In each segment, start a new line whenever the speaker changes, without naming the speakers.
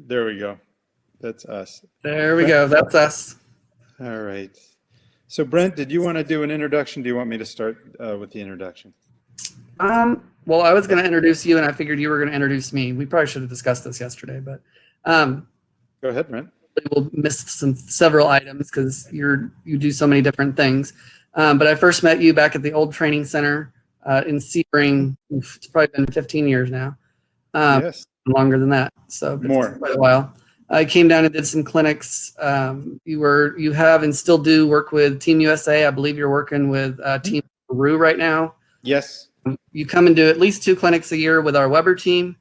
There we go. That's us.
There we go. That's us.
All right. So Brent, did you want to do an introduction? Do you want me to start with the introduction?
Well, I was going to introduce you, and I figured you were going to introduce me. We probably should have discussed this yesterday, but
go ahead, Brent.
We'll miss several items because you do so many different things. But I first met you back at the old training center in Sebring. It's probably been 15 years now.
Yes.
Longer than that. So
more.
Quite a while. I came down and did some clinics. You have and still do work with Team USA. I believe you're working with Team Peru right now.
Yes.
You come and do at least 2 clinics a year with our Weber team.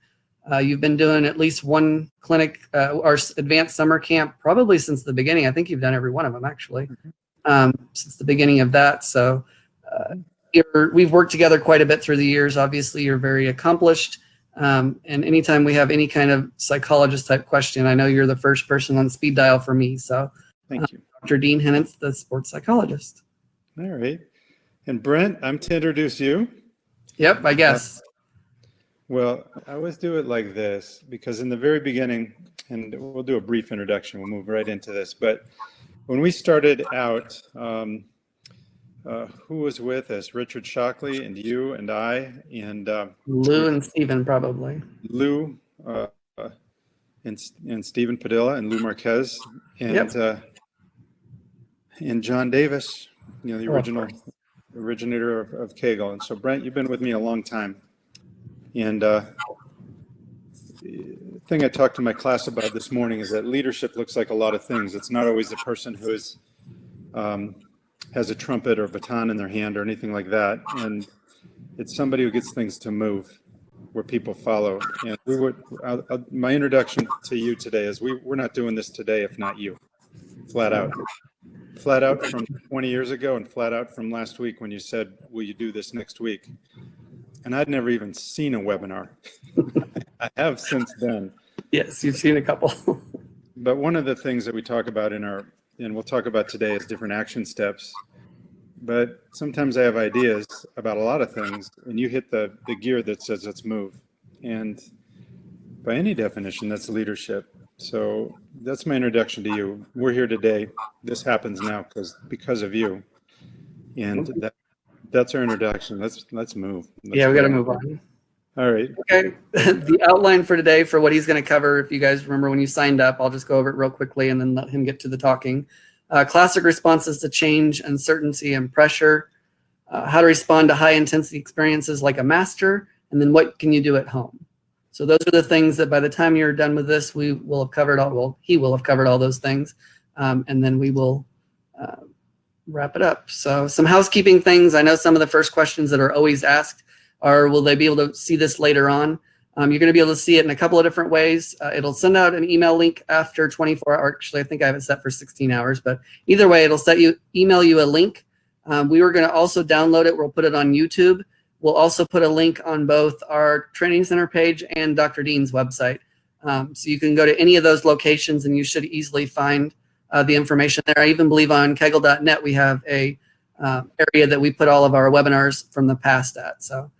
You've been doing at least 1 clinic, our advanced summer camp, probably since the beginning. I think you've done every one of them actually, since the beginning of that. So we've worked together quite a bit through the years. Obviously, you're very accomplished. And anytime we have any kind of psychologist type question, I know you're the first person on speed dial for me. So
thank you.
Dr. Dean Hennitz, the sports psychologist.
All right. And Brent, I'm to introduce you.
Yep, I guess.
Well, I always do it like this because in the very beginning, and we'll do a brief introduction, we'll move right into this, but when we started out, who was with us? Richard Shockley and you and I and
Lou and Stephen probably.
Lou and Stephen Padilla and Lou Marquez and and John Davis, the originator of Kegel. And so Brent, you've been with me a long time. And the thing I talked to my class about this morning is that leadership looks like a lot of things. It's not always the person who is has a trumpet or baton in their hand or anything like that. And it's somebody who gets things to move where people follow. And my introduction to you today is we're not doing this today if not you. Flat out. Flat out from 20 years ago and flat out from last week when you said, will you do this next week? And I'd never even seen a webinar. I have since then.
Yes, you've seen a couple.
But one of the things that we talk about and we'll talk about today is different action steps. But sometimes I have ideas about a lot of things, and you hit the gear that says let's move. And by any definition, that's leadership. So that's my introduction to you. We're here today. This happens now because of you. And that's our introduction. Let's move. We got
to move on.
All right.
Okay. The outline for today for what he's going to cover, if you guys remember when you signed up, I'll just go over it real quickly and then let him get to the talking. Classic responses to change, uncertainty, and pressure. How to respond to high intensity experiences like a master, and then what can you do at home? So those are the things that by the time you're done with this, we will have covered all. Well, he will have covered all those things, and then we will wrap it up. So some housekeeping things. I know some of the first questions that are always asked are, will they be able to see this later on? You're going to be able to see it in a couple of different ways. It'll send out an email link after 24 hours. Actually, I think I have it set for 16 hours, but either way, it'll email you a link. We were going to also download it. We'll put it on YouTube. We'll also put a link on both our training center page and Dr. Dean's website. So you can go to any of those locations and you should easily find the information there. I even believe on kegel.net we have a area that we put all of our webinars from the past at. So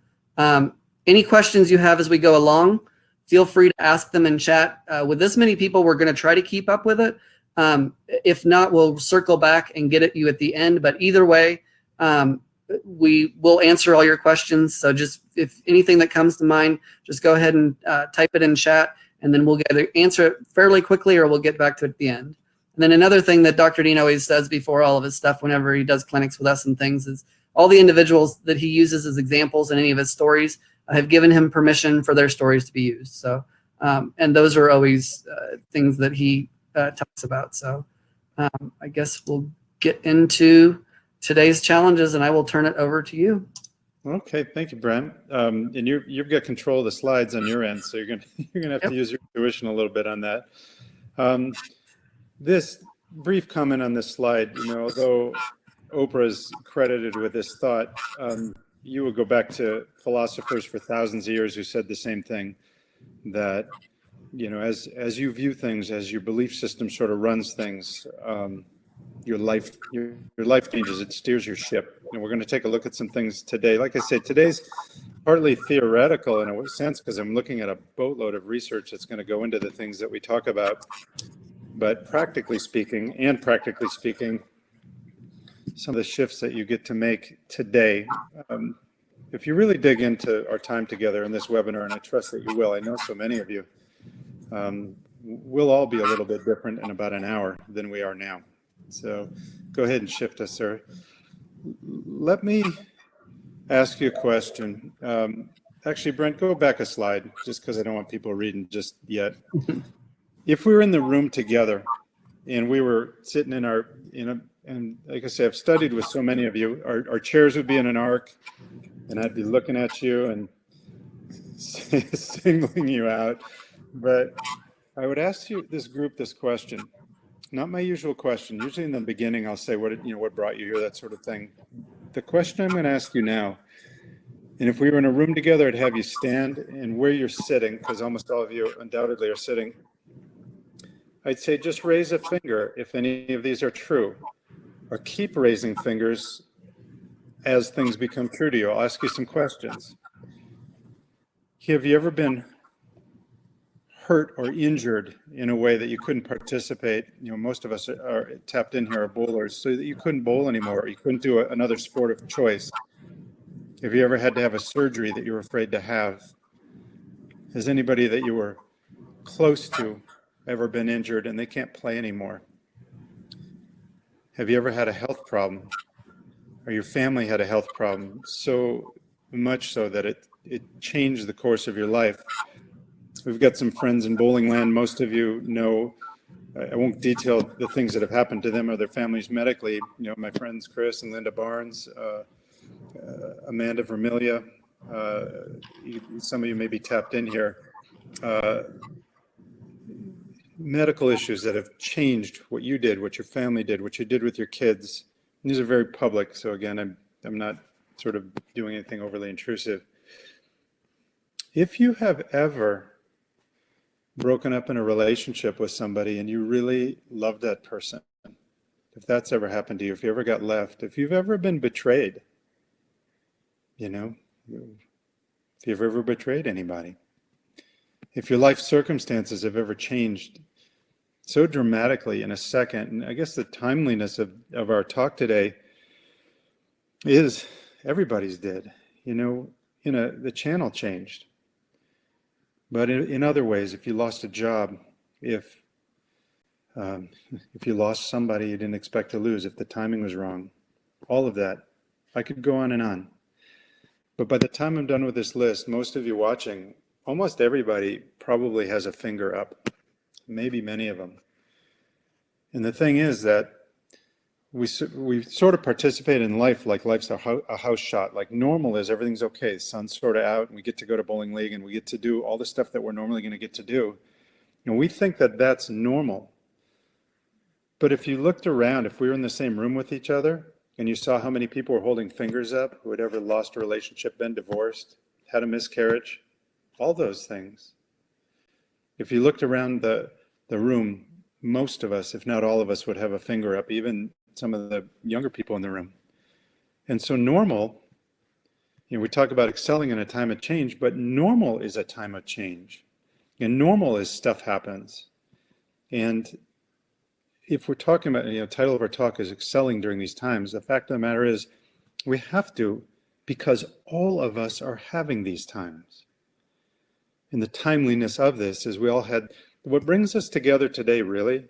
any questions you have as we go along, feel free to ask them in chat. With this many people, we're going to try to keep up with it. If not, we'll circle back and get at you at the end. But either way, we will answer all your questions. So just if anything that comes to mind, just go ahead and type it in chat, and then we'll either answer it fairly quickly or we'll get back to it at the end. And then another thing that Dr. Dean always says before all of his stuff, whenever he does clinics with us and things, is all the individuals that he uses as examples in any of his stories, I have given him permission for their stories to be used. So, and those are always things that he talks about. So I guess we'll get into today's challenges, and I will turn it over to you.
Okay, thank you, Brent. And you've got control of the slides on your end, so you're gonna have to use your intuition a little bit on that. This brief comment on this slide, although Oprah is credited with this thought, you would go back to philosophers for thousands of years who said the same thing, that as you view things, as your belief system sort of runs things, your life changes. It steers your ship. And we're going to take a look at some things today. Like I said, today's partly theoretical in a sense, because I'm looking at a boatload of research that's going to go into the things that we talk about. But practically speaking, some of the shifts that you get to make today, if you really dig into our time together in this webinar, and I trust that you will, I know so many of you, we'll all be a little bit different in about an hour than we are now. So go ahead and shift us, sir. Let me ask you a question. Actually, Brent, go back a slide, just because I don't want people reading just yet. If we were in the room together and we were sitting in our, and like I say, I've studied with so many of you, our chairs would be in an arc, and I'd be looking at you and singling you out. But I would ask you, this group, this question. Not my usual question. Usually in the beginning, I'll say what brought you here, that sort of thing. The question I'm going to ask you now, and if we were in a room together, I'd have you stand, and where you're sitting, because almost all of you undoubtedly are sitting, I'd say just raise a finger if any of these are true, or keep raising fingers as things become true to you. I'll ask you some questions. Have you ever been hurt or injured in a way that you couldn't participate? Most of us are tapped in here are bowlers, so that you couldn't bowl anymore, or you couldn't do another sport of choice. Have you ever had to have a surgery that you were afraid to have? Has anybody that you were close to ever been injured and they can't play anymore? Have you ever had a health problem, or your family had a health problem, so much so that it changed the course of your life? We've got some friends in bowling land. Most of you know, I won't detail the things that have happened to them or their families medically. My friends Chris and Linda Barnes, Amanda Vermilia, some of you may be tapped in here. Medical issues that have changed what you did, what your family did, what you did with your kids. And these are very public, so again, I'm not sort of doing anything overly intrusive. If you have ever broken up in a relationship with somebody and you really loved that person, if that's ever happened to you, if you ever got left, if you've ever been betrayed, if you've ever betrayed anybody, if your life circumstances have ever changed so dramatically in a second, and I guess the timeliness of our talk today is everybody's did, the channel changed. But in other ways, if you lost a job, if you lost somebody you didn't expect to lose, if the timing was wrong, all of that, I could go on and on. But by the time I'm done with this list, most of you watching, almost everybody probably has a finger up, maybe many of them. And the thing is that we sort of participate in life like life's a house shot. Like normal is everything's okay. The sun's sort of out and we get to go to bowling league and we get to do all the stuff that we're normally going to get to do. And we think that that's normal. But if you looked around, if we were in the same room with each other and you saw how many people were holding fingers up who had ever lost a relationship, been divorced, had a miscarriage, all those things. If you looked around the room, most of us, if not all of us, would have a finger up, even some of the younger people in the room. And so normal, we talk about excelling in a time of change, but normal is a time of change. And normal is stuff happens. And if we're talking about, the title of our talk is excelling during these times, the fact of the matter is we have to, because all of us are having these times. And the timeliness of this is we all had, what brings us together today really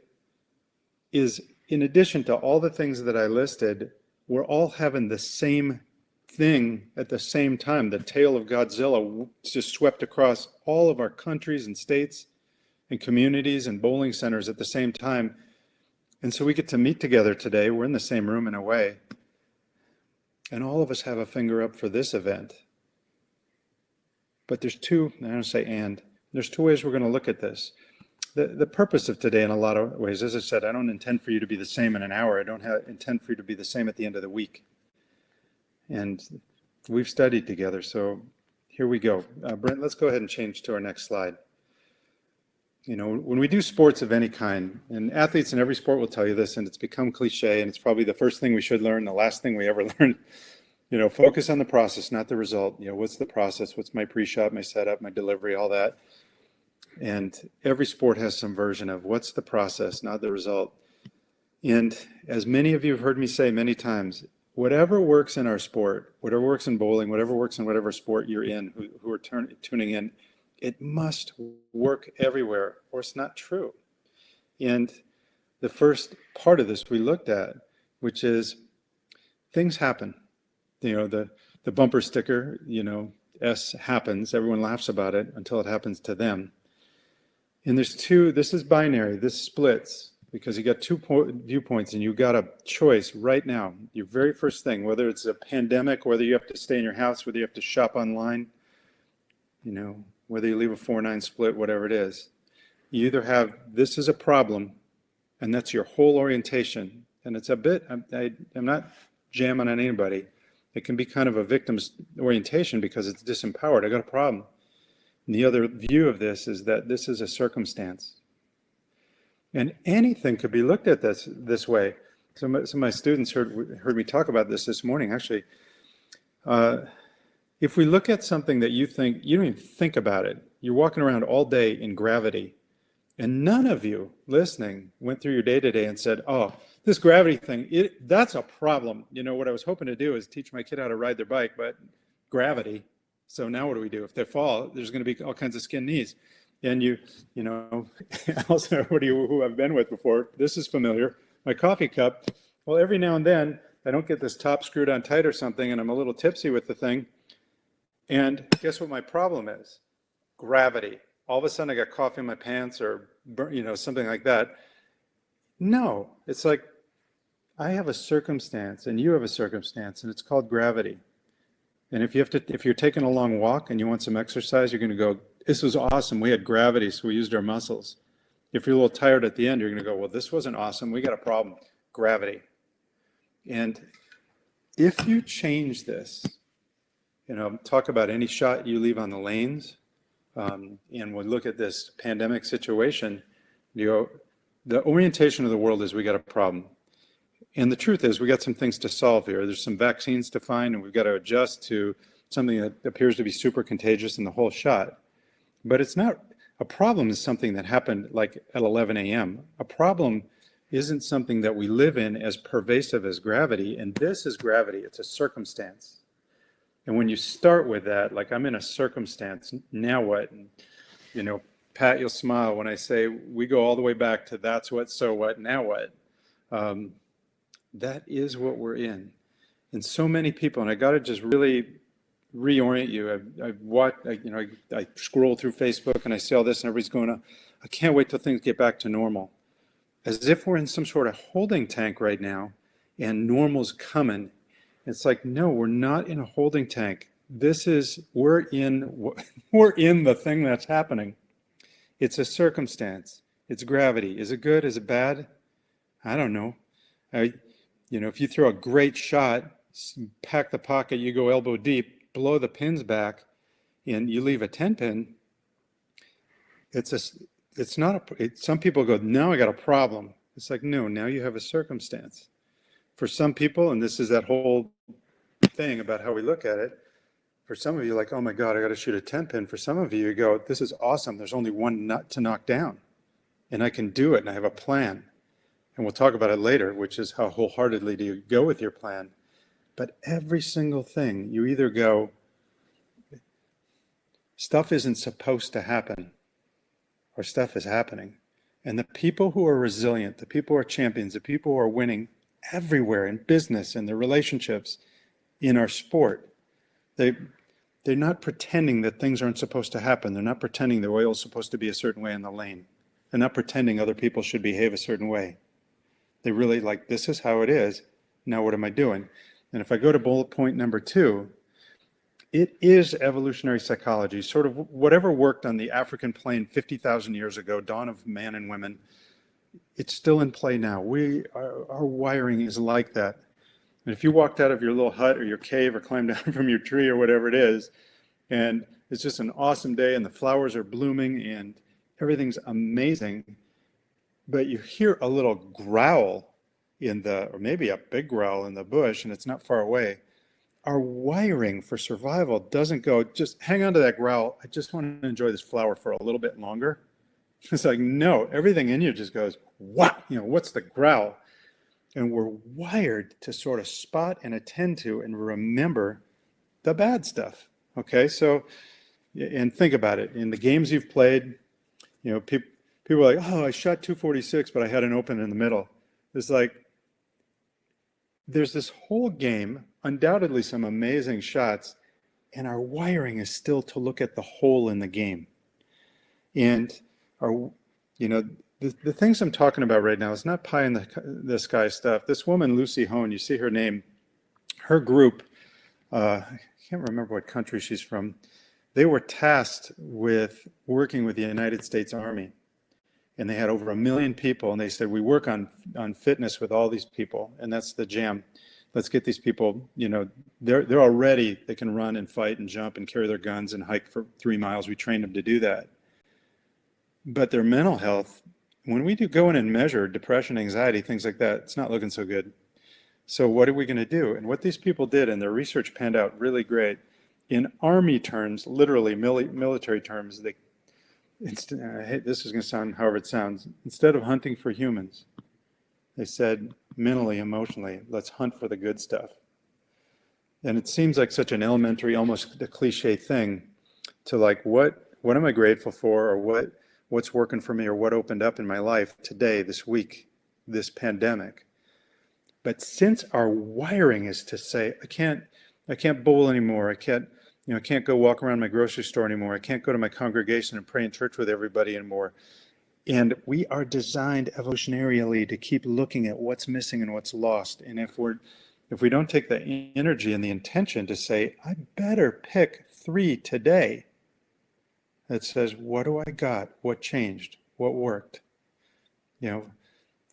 is, in addition to all the things that I listed, we're all having the same thing at the same time. The tail of Godzilla just swept across all of our countries and states and communities and bowling centers at the same time. And so we get to meet together today. We're in the same room in a way. And all of us have a finger up for this event. But there's two, I don't say and, there's two ways we're going to look at this. The purpose of today in a lot of ways, as I said, I don't intend for you to be the same in an hour. I don't intend for you to be the same at the end of the week. And we've studied together, so here we go. Brent, let's go ahead and change to our next slide. When we do sports of any kind, and athletes in every sport will tell you this, and it's become cliche, and it's probably the first thing we should learn, the last thing we ever learn. focus on the process, not the result. What's the process? What's my pre-shot, my setup, my delivery, all that. And every sport has some version of what's the process, not the result. And as many of you have heard me say many times, whatever works in our sport, whatever works in bowling, whatever works in whatever sport you're in, who are tuning in, it must work everywhere, or it's not true. And the first part of this we looked at, which is things happen. The bumper sticker, S happens, everyone laughs about it until it happens to them. And this is binary, this splits, because you got two viewpoints and you got a choice right now. Your very first thing, whether it's a pandemic, whether you have to stay in your house, whether you have to shop online, whether you leave a 4-9 split, whatever it is, you either have this is a problem, and that's your whole orientation. And it's a bit, I'm not jamming on anybody. It can be kind of a victim's orientation because it's disempowered. I got a problem. And the other view of this is that this is a circumstance. And anything could be looked at this way. Some of my students heard me talk about this morning, actually. If we look at something that you don't even think about it, you're walking around all day in gravity, and none of you listening went through your day-to-day and said, oh, this gravity thing, that's a problem. What I was hoping to do is teach my kid how to ride their bike, but gravity. So now what do we do? If they fall, there's going to be all kinds of skin knees. And also everybody who I've been with before, this is familiar, my coffee cup. Well, every now and then I don't get this top screwed on tight or something, and I'm a little tipsy with the thing. And guess what my problem is? Gravity. All of a sudden I got coffee in my pants or, something like that. No, it's like I have a circumstance and you have a circumstance, and it's called gravity. And if you're taking a long walk and you want some exercise, you're going to go, this was awesome. We had gravity, so we used our muscles. If you're a little tired at the end, you're going to go, well, this wasn't awesome. We got a problem. Gravity. And if you change this, talk about any shot you leave on the lanes, and we'll look at this pandemic situation, the orientation of the world is we got a problem. And the truth is we got some things to solve here. There's some vaccines to find, and we've got to adjust to something that appears to be super contagious in the whole shot. But it's not, a problem is something that happened like at 11 a.m. A problem isn't something that we live in as pervasive as gravity, and this is gravity, it's a circumstance. And when you start with that, like I'm in a circumstance, now what? And, Pat, you'll smile when I say we go all the way back to that's what, so what, now what? That is what we're in. And so many people, and I got to just really reorient you. I scroll through Facebook and I see all this and everybody's going, I can't wait till things get back to normal. As if we're in some sort of holding tank right now and normal's coming. It's like, no, we're not in a holding tank. We're in the thing that's happening. It's a circumstance. It's gravity. Is it good? Is it bad? I don't know. If you throw a great shot, pack the pocket, you go elbow deep, blow the pins back, and you leave a 10 pin, some people go, now I got a problem. It's like, no, now you have a circumstance. For some people, and this is that whole thing about how we look at it, for some of you, like, oh my God, I got to shoot a 10 pin. For some of you, you go, this is awesome. There's only one nut to knock down, and I can do it, and I have a plan. And we'll talk about it later, which is how wholeheartedly do you go with your plan. But every single thing, you either go, stuff isn't supposed to happen, or stuff is happening. And the people who are resilient, the people who are champions, the people who are winning everywhere in business and their relationships, in our sport, they're not pretending that things aren't supposed to happen. They're not pretending the oil's supposed to be a certain way in the lane. They're not pretending other people should behave a certain way. They really like, this is how it is. Now what am I doing? And if I go to bullet point number 2, it is evolutionary psychology, sort of whatever worked on the African plain 50,000 years ago, dawn of man and women, it's still in play now. Our wiring is like that. And if you walked out of your little hut or your cave or climbed down from your tree or whatever it is, and it's just an awesome day and the flowers are blooming and everything's amazing, but you hear a little growl or maybe a big growl in the bush and it's not far away, our wiring for survival doesn't go, just hang on to that growl. I just want to enjoy this flower for a little bit longer. It's like, no, everything in you just goes, wow, what's the growl? And we're wired to sort of spot and attend to and remember the bad stuff. Okay, so, and think about it. In the games you've played, people are like, oh, I shot 246, but I had an open in the middle. It's like, there's this whole game, undoubtedly some amazing shots, and our wiring is still to look at the hole in the game. And the things I'm talking about right now is not pie in the sky stuff. This woman, Lucy Hone, you see her name, her group, I can't remember what country she's from. They were tasked with working with the United States Army. And they had over 1 million people, and they said, we work on fitness with all these people, and that's the jam. Let's get these people, they're already, they can run and fight and jump and carry their guns and hike for 3 miles. We train them to do that. But their mental health, when we do go in and measure depression, anxiety, things like that, it's not looking so good. So what are we going to do? And what these people did, and their research panned out really great, in Army terms, literally military terms, this is going to sound however it sounds. Instead of hunting for humans, they said mentally, emotionally, let's hunt for the good stuff. And it seems like such an elementary, almost a cliche thing to like, what am I grateful for, or what's working for me, or what opened up in my life today, this week, this pandemic. But since our wiring is to say, I can't bowl anymore, I can't go walk around my grocery store anymore, I can't go to my congregation and pray in church with everybody anymore. And we are designed evolutionarily to keep looking at what's missing and what's lost. And if we don't take the energy and the intention to say, I better pick 3 today, that says, what do I got? What changed? What worked?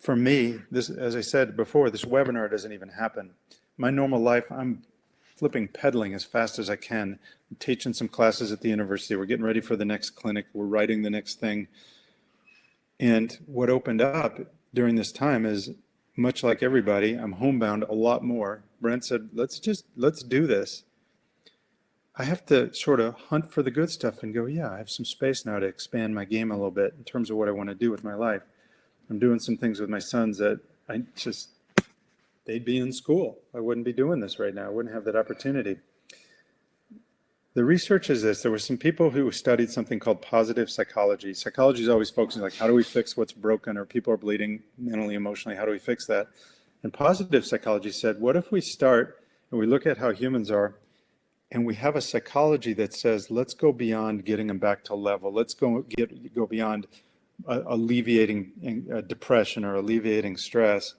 For me, this, as I said before, this webinar doesn't even happen. My normal life, I'm flipping pedaling as fast as I can. I'm teaching some classes at the university. We're getting ready for the next clinic. We're writing the next thing. And what opened up during this time is, much like everybody, I'm homebound a lot more. Brent said, let's do this. I have to sort of hunt for the good stuff and go, yeah, I have some space now to expand my game a little bit in terms of what I want to do with my life. I'm doing some things with my sons that they'd be in school. I wouldn't be doing this right now. I wouldn't have that opportunity. The research is this. There were some people who studied something called positive psychology. Psychology is always focusing like, how do we fix what's broken, or people are bleeding mentally, emotionally, how do we fix that? And positive psychology said, what if we start and we look at how humans are, and we have a psychology that says, let's go beyond getting them back to level. Let's go beyond alleviating depression or alleviating stress.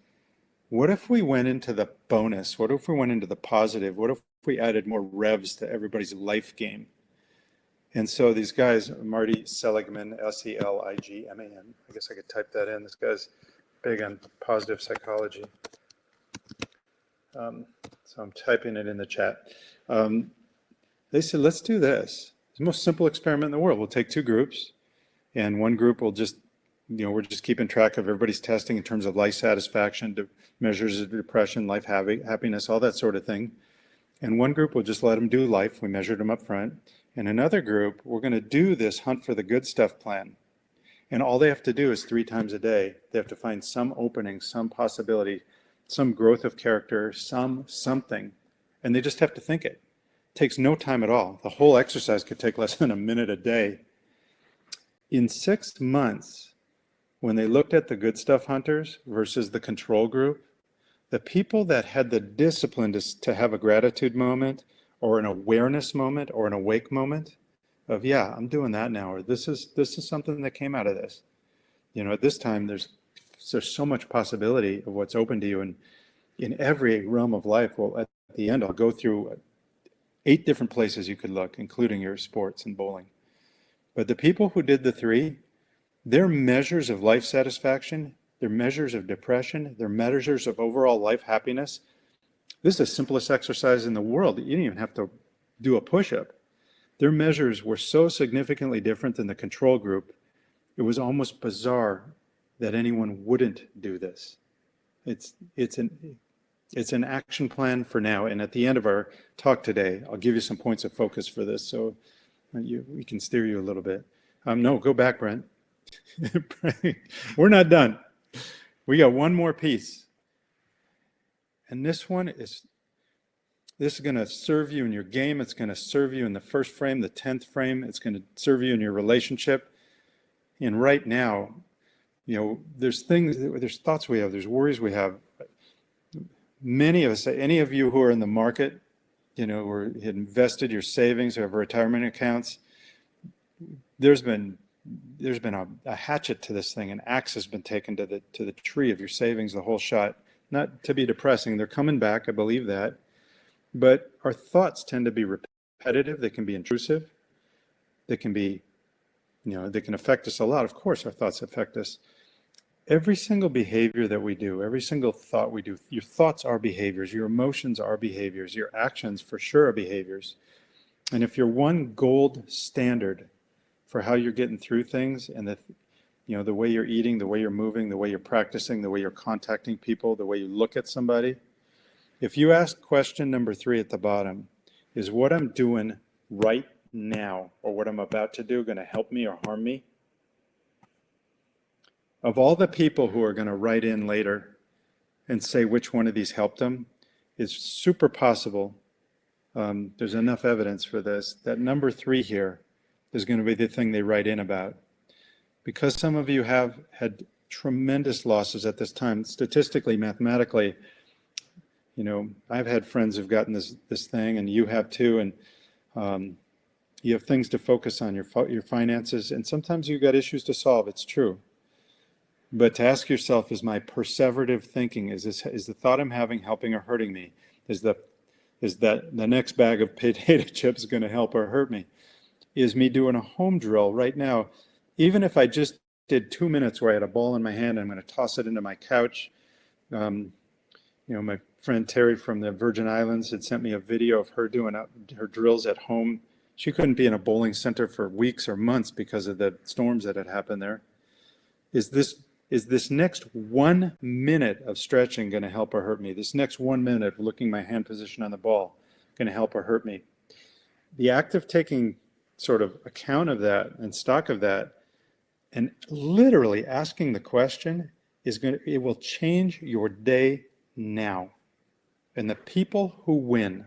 What if we went into the bonus? What if we went into the positive? What if we added more revs to everybody's life game? And so these guys, Marty Seligman, Seligman, I guess I could type that in. This guy's big on positive psychology. So I'm typing it in the chat. They said, let's do this. It's the most simple experiment in the world. We'll take 2 groups, and one group will just, we're just keeping track of everybody's testing in terms of life satisfaction, measures of depression, life happiness, all that sort of thing. And one group will just let them do life. We measured them up front. And another group, we're going to do this hunt for the good stuff plan. And all they have to do is 3 times a day. They have to find some opening, some possibility, some growth of character, something. And they just have to think it. It takes no time at all. The whole exercise could take less than a minute a day. In 6 months, when they looked at the good stuff hunters versus the control group, the people that had the discipline to have a gratitude moment, or an awareness moment, or an awake moment of, yeah, I'm doing that now, or this is something that came out of this. At this time, there's so much possibility of what's open to you, and in every realm of life. Well, at the end, I'll go through 8 different places you could look, including your sports and bowling. But the people who did the 3, their measures of life satisfaction, their measures of depression, their measures of overall life happiness, this is the simplest exercise in the world. You didn't even have to do a push-up. Their measures were so significantly different than the control group, it was almost bizarre that anyone wouldn't do this. It's an action plan for now. And at the end of our talk today, I'll give you some points of focus for this, so we can steer you a little bit. No, go back, Brent. We're not done. We got one more piece. And this is going to serve you in your game. It's going to serve you in the first frame, the 10th frame. It's going to serve you in your relationship. And right now, there's thoughts we have, there's worries we have. Many of us, any of you who are in the market, or had invested your savings or have retirement accounts, there's been a hatchet to this thing. An axe has been taken to the tree of your savings, the whole shot. Not to be depressing. They're coming back. I believe that. But our thoughts tend to be repetitive. They can be intrusive. They can be, they can affect us a lot. Of course, our thoughts affect us. Every single behavior that we do, every single thought we do, your thoughts are behaviors, your emotions are behaviors, your actions for sure are behaviors. And if you're one gold standard for how you're getting through things, and the way you're eating, the way you're moving, the way you're practicing, the way you're contacting people, the way you look at somebody, if you ask question number 3 at the bottom, is what I'm doing right now or what I'm about to do going to help me or harm me? Of all the people who are going to write in later and say which one of these helped them, it's super possible, there's enough evidence for this, that number 3 here is going to be the thing they write in about. Because some of you have had tremendous losses at this time, statistically, mathematically, I've had friends who've gotten this thing, and you have too, and you have things to focus on, your finances, and sometimes you've got issues to solve, it's true. But to ask yourself, is my perseverative thinking, is the thought I'm having helping or hurting me? Is that the next bag of potato chips going to help or hurt me? Is me doing a home drill right now, even if I just did 2 minutes where I had a ball in my hand, I'm going to toss it into my couch. My friend Terry from the Virgin Islands had sent me a video of her doing her drills at home. She couldn't be in a bowling center for weeks or months because of the storms that had happened there. Is this next 1 minute of stretching going to help or hurt me? This next 1 minute of looking my hand position on the ball going to help or hurt me? The act of taking sort of account of that and stock of that and literally asking the question it will change your day now. And the people who win,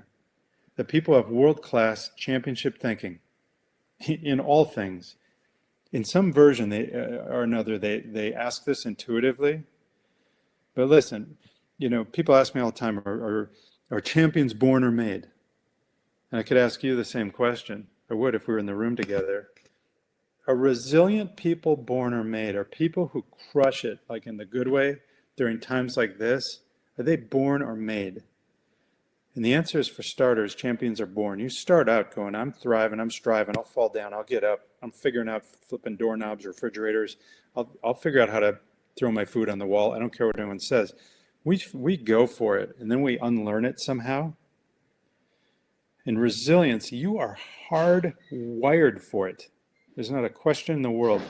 the people who have world-class championship thinking in all things, in some version or another, they ask this intuitively. But listen, people ask me all the time, are champions born or made? And I could ask you the same question. I would if we were in the room together. Are resilient people born or made? Are people who crush it, like in the good way, during times like this, are they born or made? And the answer is, for starters, champions are born. You start out going, I'm thriving, I'm striving, I'll fall down, I'll get up, I'm figuring out flipping doorknobs, refrigerators, I'll figure out how to throw my food on the wall. I don't care what anyone says. We go for it, and then we unlearn it somehow. In resilience, you are hardwired for it. There's not a question in the world.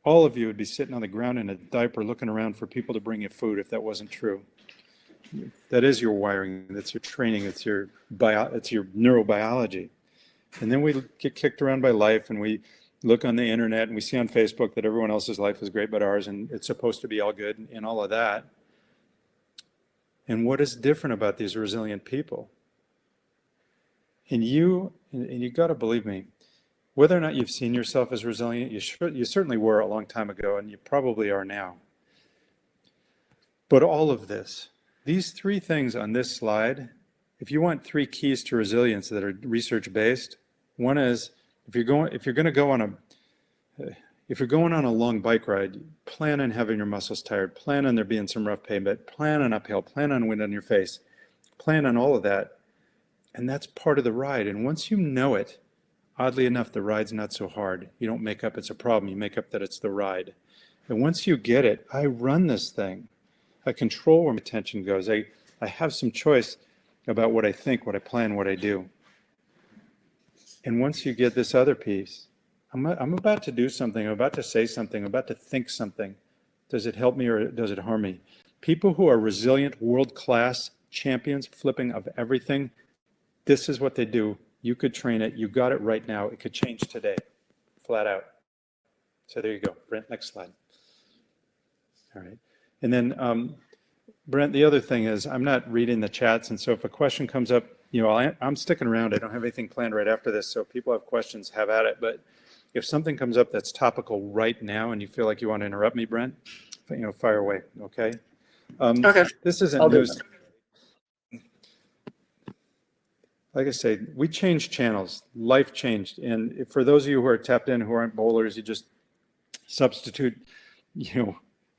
All of you would be sitting on the ground in a diaper looking around for people to bring you food if that wasn't true. That is your wiring, that's your training, it's your neurobiology. And then we get kicked around by life, and we look on the internet and we see on Facebook that everyone else's life is great but ours, and it's supposed to be all good and all of that. And what is different about these resilient people? And you got to believe me, whether or not you've seen yourself as resilient, you certainly were a long time ago, and you probably are now. But all of this, these 3 things on this slide, if you want 3 keys to resilience that are research-based, one is if you're going on a long bike ride, plan on having your muscles tired, plan on there being some rough pavement, plan on uphill, plan on wind on your face, plan on all of that. And that's part of the ride. And once you know it, oddly enough, the ride's not so hard. You don't make up it's a problem. You make up that it's the ride. And once you get it, I run this thing. I control where my attention goes. I have some choice about what I think, what I plan, what I do. And once you get this other piece, I'm about to do something. I'm about to say something. I'm about to think something. Does it help me or does it harm me? People who are resilient, world-class champions, flipping of everything. This is what they do. You could train it. You got it right now. It could change today, flat out. So there you go. Brent, next slide. All right. And then, Brent, the other thing is I'm not reading the chats. And so if a question comes up, I'm sticking around. I don't have anything planned right after this. So if people have questions, have at it. But if something comes up that's topical right now and you feel like you want to interrupt me, Brent, fire away. Okay.
Okay.
This isn't
I'll do
news. Like I say, we changed channels. Life changed. And for those of you who are tapped in, who aren't bowlers, you just substitute,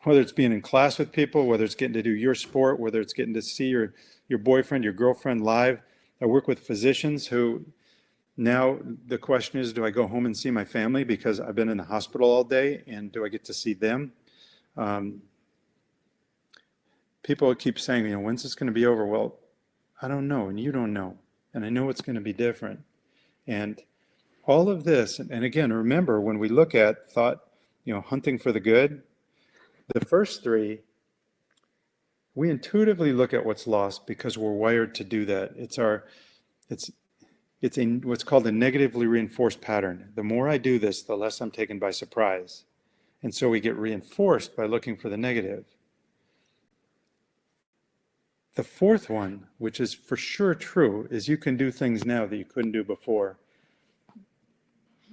whether it's being in class with people, whether it's getting to do your sport, whether it's getting to see your boyfriend, your girlfriend live. I work with physicians who now the question is, do I go home and see my family because I've been in the hospital all day, and do I get to see them? People keep saying, when's this going to be over? Well, I don't know, and you don't know. And I know it's going to be different. And all of this, and again, remember when we look at thought, hunting for the good, the first three, we intuitively look at what's lost because we're wired to do that. It's what's called a negatively reinforced pattern. The more I do this, the less I'm taken by surprise. And so we get reinforced by looking for the negative. The fourth one, which is for sure true, is you can do things now that you couldn't do before.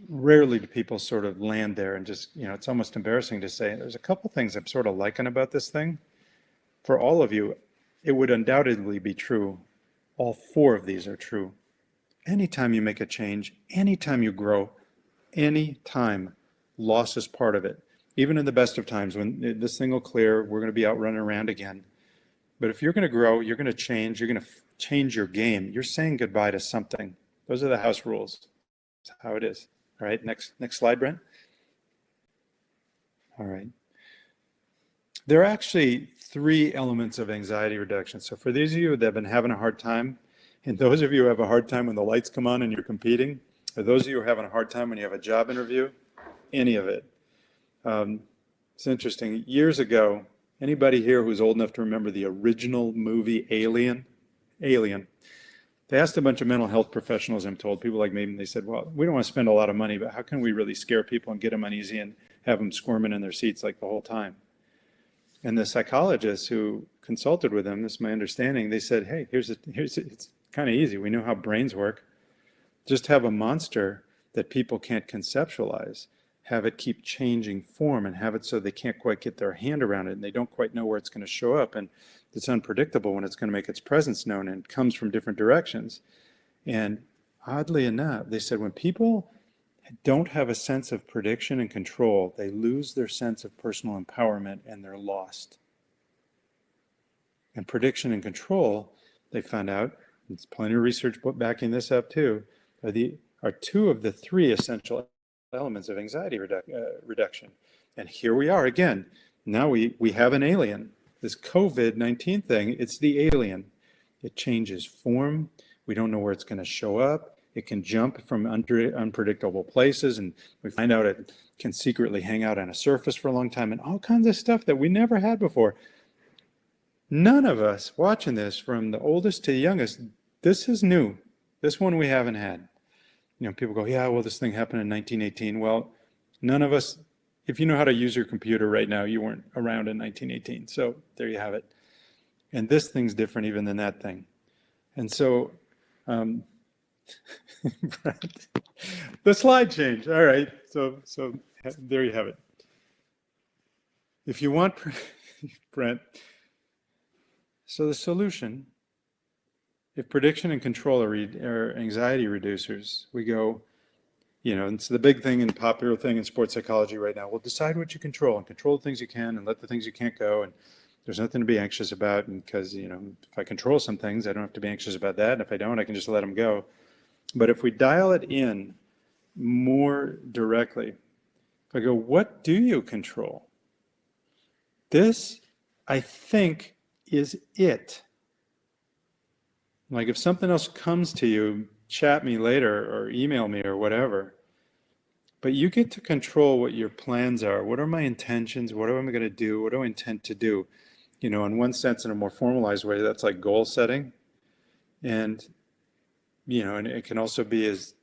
Rarely do people sort of land there and just, it's almost embarrassing to say. There's a couple things I'm sort of liking about this thing. For all of you, it would undoubtedly be true. All four of these are true. Anytime you make a change, anytime you grow, anytime, loss is part of it. Even in the best of times, when this thing will clear, we're going to be out running around again. But if you're going to grow, you're going to change, you're going to change your game. You're saying goodbye to something. Those are the house rules. That's how it is. All right, next slide, Brent. All right. There are actually three elements of anxiety reduction. So for these of you that have been having a hard time, and those of you who have a hard time when the lights come on and you're competing, or those of you who are having a hard time when you have a job interview, any of it. It's interesting. Years ago, anybody here who's old enough to remember the original movie Alien? Alien. They asked a bunch of mental health professionals, I'm told, people like me, and they said, well, we don't want to spend a lot of money, but how can we really scare people and get them uneasy and have them squirming in their seats like the whole time? And the psychologists who consulted with them, this is my understanding, they said, hey, it's kind of easy. We know how brains work. Just have a monster that people can't conceptualize, have it keep changing form and have it so they can't quite get their hand around it and they don't quite know where it's going to show up, and it's unpredictable when it's going to make its presence known and comes from different directions. And oddly enough, they said when people don't have a sense of prediction and control, they lose their sense of personal empowerment and they're lost. And prediction and control, they found out, there's plenty of research backing this up too, are two of the three essential elements of anxiety reduction. And here we are again. Now we have an alien. This COVID-19 thing, it's the alien. It changes form. We don't know where it's going to show up. It can jump from unpredictable places, and we find out it can secretly hang out on a surface for a long time and all kinds of stuff that we never had before. None of us watching this, from the oldest to the youngest, this is new. This one we haven't had. People go, yeah, well, this thing happened in 1918. Well, none of us, if you know how to use your computer right now, you weren't around in 1918. So there you have it. And this thing's different even than that thing. And so, the slide changed. All right. So there you have it. If you want, Brent, so the solution, if prediction and control are anxiety reducers, we go, it's the big thing and popular thing in sports psychology right now. Well, decide what you control and control the things you can and let the things you can't go. And there's nothing to be anxious about, because, if I control some things, I don't have to be anxious about that. And if I don't, I can just let them go. But if we dial it in more directly, if I go, what do you control? This, I think, is it. Like if something else comes to you, chat me later or email me or whatever. But you get to control what your plans are. What are my intentions? What am I going to do? What do I intend to do? in one sense, in a more formalized way, that's like goal setting. And, and it can also be as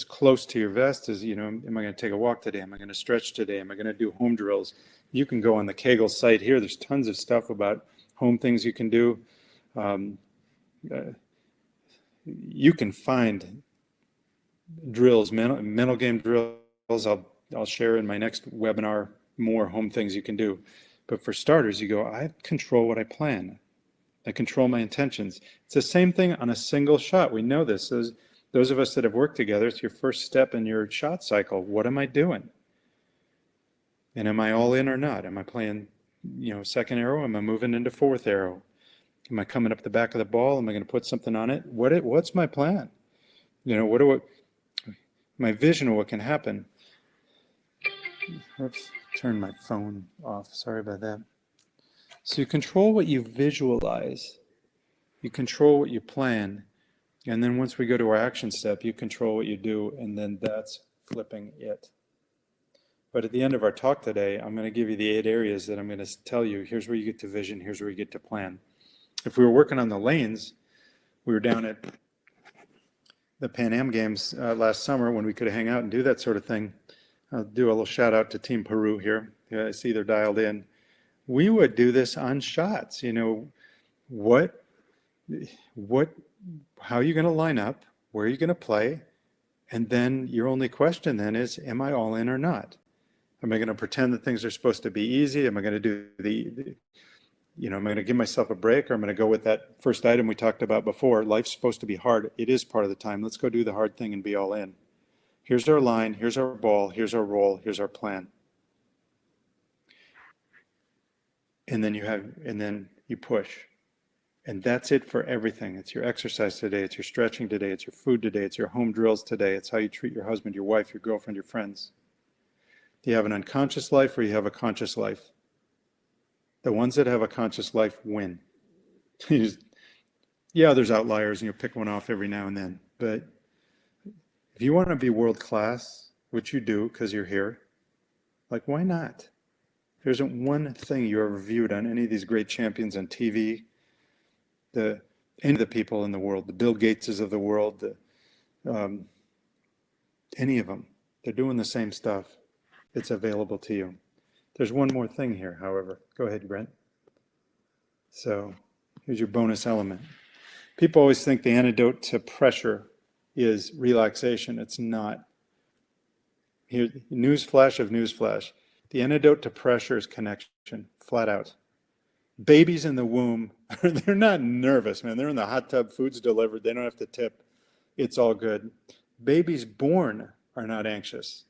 close to your vest as, am I going to take a walk today? Am I going to stretch today? Am I going to do home drills? You can go on the Kegel site here. There's tons of stuff about home things you can do. You can find drills, mental game drills. I'll share in my next webinar more home things you can do. But for starters, you go, I control what I plan. I control my intentions. It's the same thing on a single shot. We know this. Those of us that have worked together, it's your first step in your shot cycle. What am I doing? And am I all in or not? Am I playing, second arrow? Am I moving into fourth arrow? Am I coming up the back of the ball? Am I going to put something on it? What's my plan? My vision of what can happen. Oops, turn my phone off. Sorry about that. So you control what you visualize. You control what you plan. And then once we go to our action step, you control what you do, and then that's flipping it. But at the end of our talk today, I'm going to give you the 8 areas that I'm going to tell you, here's where you get to vision, here's where you get to plan. If we were working on the lanes, we were down at the Pan Am Games last summer when we could hang out and do that sort of thing. I'll do a little shout out to Team Peru here. I see they're dialed in. We would do this on shots. How are you going to line up? Where are you going to play? And then your only question then is, am I all in or not? Am I going to pretend that things are supposed to be easy? Am I going to do am I going to give myself a break, or am I going to go with that first item we talked about before? Life's supposed to be hard. It is part of the time. Let's go do the hard thing and be all in. Here's our line. Here's our ball. Here's our roll. Here's our plan. And then you push. And that's it for everything. It's your exercise today. It's your stretching today. It's your food today. It's your home drills today. It's how you treat your husband, your wife, your girlfriend, your friends. Do you have an unconscious life, or you have a conscious life? The ones that have a conscious life win. Yeah, there's outliers, and you'll pick one off every now and then. But if you want to be world class, which you do because you're here, why not? There isn't one thing you ever viewed on any of these great champions on TV, any of the people in the world, the Bill Gateses of the world, any of them. They're doing the same stuff. It's available to you. There's one more thing here, however. Go ahead, Brent. So here's your bonus element. People always think the antidote to pressure is relaxation. It's not. Here, newsflash of newsflash. The antidote to pressure is connection, flat out. Babies in the womb, they're not nervous, man. They're in the hot tub, food's delivered, they don't have to tip. It's all good. Babies born are not anxious.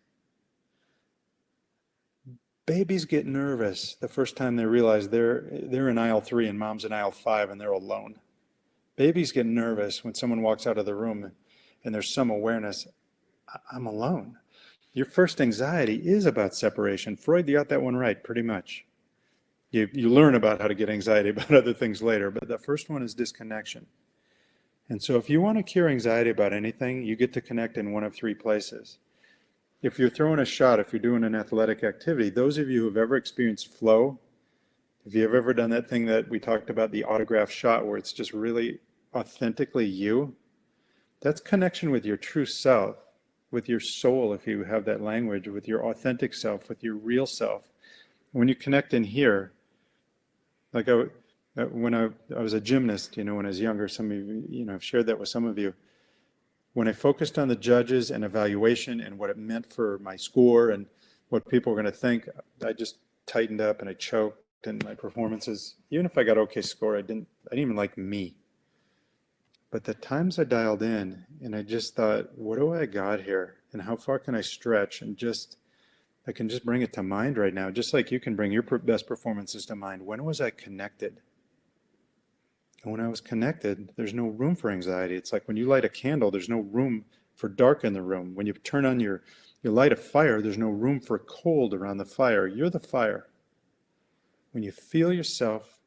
Babies get nervous the first time they realize they're in aisle 3 and mom's in aisle 5 and they're alone. Babies get nervous when someone walks out of the room and there's some awareness, I'm alone. Your first anxiety is about separation. Freud got that one right, pretty much. You learn about how to get anxiety about other things later, but the first one is disconnection. And so if you want to cure anxiety about anything, you get to connect in one of 3 places. If you're throwing a shot, if you're doing an athletic activity, those of you who've ever experienced flow, if you've ever done that thing that we talked about, the autograph shot, where it's just really authentically you, that's connection with your true self, with your soul, if you have that language, with your authentic self, with your real self. When you connect in here, when I was a gymnast, when I was younger, some of you, I've shared that with some of you. When I focused on the judges and evaluation and what it meant for my score and what people were going to think, I just tightened up and I choked, and my performances, even if I got okay score, I didn't even like me. But the times I dialed in and I just thought, what do I got here? And how far can I stretch? And I can just bring it to mind right now, just like you can bring your best performances to mind. When was I connected? And when I was connected, there's no room for anxiety. It's like when you light a candle, there's no room for dark in the room. When you turn on you light a fire, there's no room for cold around the fire. You're the fire. When you feel yourself,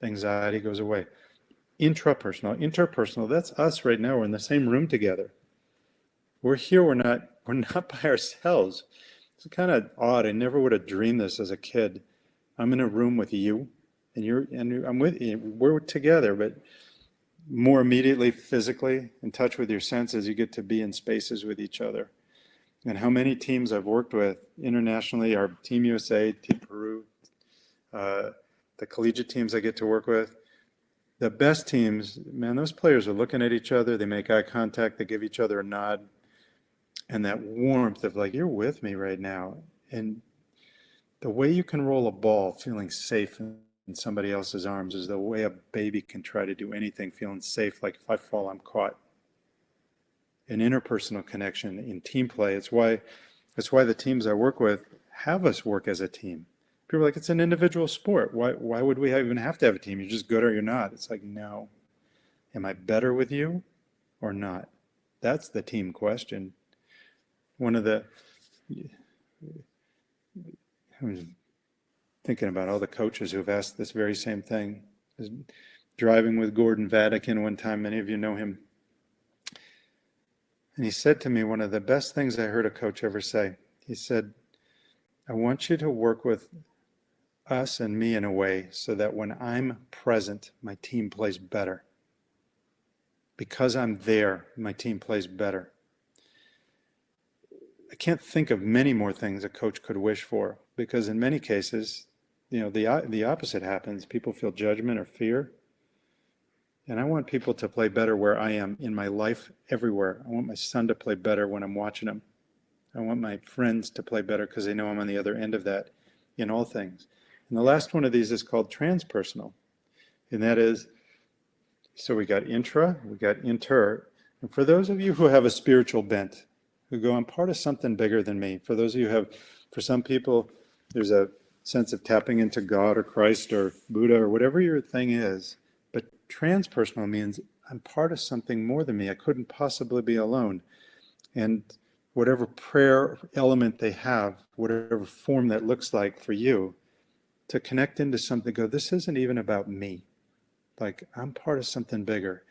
anxiety goes away. Interpersonal, that's us right now. We're in the same room together. We're here, we're not by ourselves. It's kind of odd. I never would have dreamed this as a kid. I'm in a room with you. and I'm with you. We're together, but more immediately physically in touch with your senses, you get to be in spaces with each other. And how many teams I've worked with internationally, our Team USA, Team Peru, the collegiate teams I get to work with, the best teams, man, those players are looking at each other, they make eye contact, they give each other a nod, and that warmth of like, you're with me right now. And the way you can roll a ball feeling safe in somebody else's arms is the way a baby can try to do anything feeling safe, like if I fall, I'm caught. An interpersonal connection in team play. It's why the teams I work with have us work as a team. People are like, it's an individual sport. Why would we even have to have a team? You're just good or you're not. It's like, no. Am I better with you or not? That's the team question. One of the, I was thinking about all the coaches who've asked this very same thing. I was driving with Gordon Vatican one time, many of you know him. And he said to me, one of the best things I heard a coach ever say, he said, I want you to work with us and me in a way so that when I'm present, my team plays better. Because I'm there, my team plays better. I can't think of many more things a coach could wish for, because in many cases, the opposite happens. People feel judgment or fear. And I want people to play better where I am in my life everywhere. I want my son to play better when I'm watching him. I want my friends to play better because they know I'm on the other end of that in all things. And the last one of these is called transpersonal. And that is, so we got intra, we got inter. And for those of you who have a spiritual bent, who go, I'm part of something bigger than me. For those of you who have, for some people, there's a sense of tapping into God or Christ or Buddha or whatever your thing is. But transpersonal means I'm part of something more than me. I couldn't possibly be alone. And whatever prayer element they have, whatever form that looks like for you, to connect into something, go, this isn't even about me. Like, I'm part of something bigger.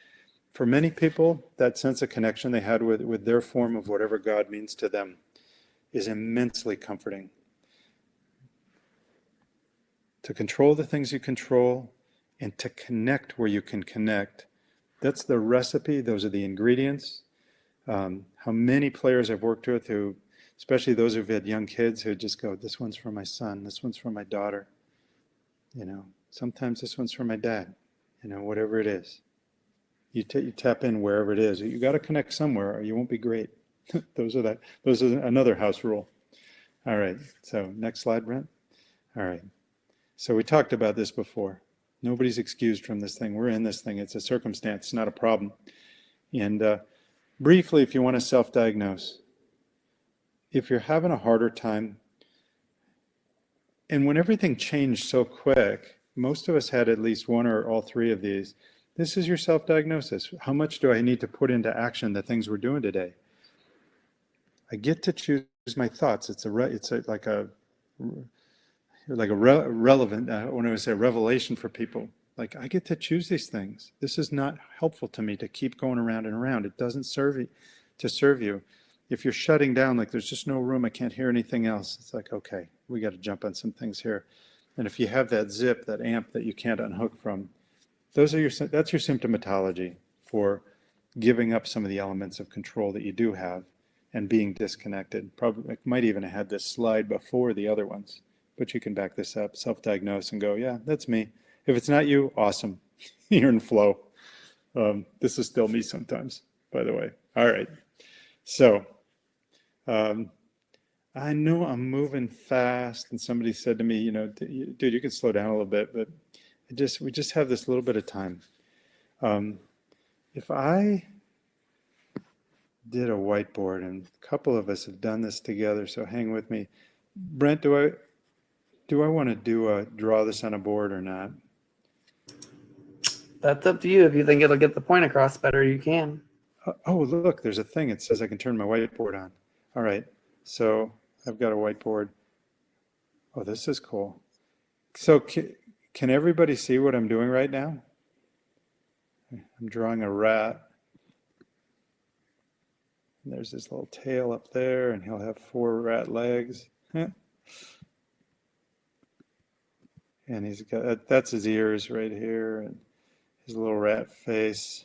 For many people, that sense of connection they had with their form of whatever God means to them is immensely comforting. To control the things you control and to connect where you can connect. That's the recipe. Those are the ingredients. How many players I've worked with who, especially those who've had young kids, who just go, this one's for my son, this one's for my daughter. Sometimes this one's for my dad, whatever it is. You tap in wherever it is. You got to connect somewhere or you won't be great. Those are another house rule. All right, so next slide, Brent. All right, so we talked about this before. Nobody's excused from this thing. We're in this thing. It's a circumstance, it's not a problem. And briefly, if you want to self-diagnose, if you're having a harder time, and when everything changed so quick, most of us had at least one or all three of these. This is your self-diagnosis. How much do I need to put into action the things we're doing today? I get to choose my thoughts. Like a relevant, I want to say revelation for people. Like, I get to choose these things. This is not helpful to me to keep going around and around. It doesn't serve you. If you're shutting down, like there's just no room, I can't hear anything else. It's like, okay, we got to jump on some things here. And if you have that zip, that amp that you can't unhook from, that's your symptomatology for giving up some of the elements of control that you do have and being disconnected. Probably, I might even have had this slide before the other ones, but you can back this up, self-diagnose and go, yeah, that's me. If it's not you, awesome. You're in flow. This is still me sometimes, by the way. All right. So I know I'm moving fast, and somebody said to me, dude, you can slow down a little bit, but we just have this little bit of time. If I did a whiteboard, and a couple of us have done this together, so hang with me. Brent, do I want to draw this on a board or not?
That's up to you. If you think it'll get the point across better, you can.
Oh, look, there's a thing. It says I can turn my whiteboard on. All right, so I've got a whiteboard. Oh, this is cool. So can everybody see what I'm doing right now? I'm drawing a rat. And there's this little tail up there, and he'll have 4 rat legs. And And he's got, that's his ears right here, and his little rat face,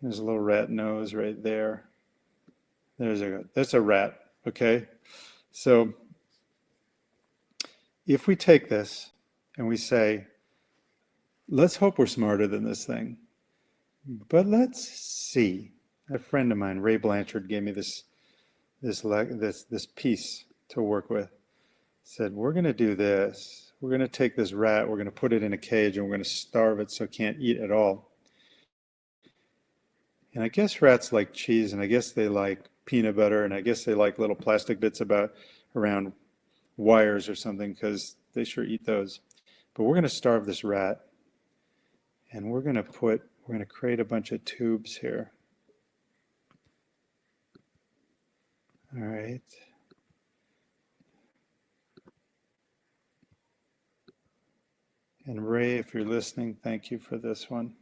and his little rat nose right there. That's a rat, okay? So if we take this and we say, let's hope we're smarter than this thing, but let's see. A friend of mine, Ray Blanchard, gave me this piece to work with. Said, we're going to do this. We're going to take this rat, we're going to put it in a cage, and we're going to starve it so it can't eat at all. And I guess rats like cheese, and I guess they like peanut butter, and I guess they like little plastic bits around wires or something, because they sure eat those. But we're going to starve this rat, and we're going to create a bunch of tubes here. All right. And Ray, if you're listening, thank you for this one.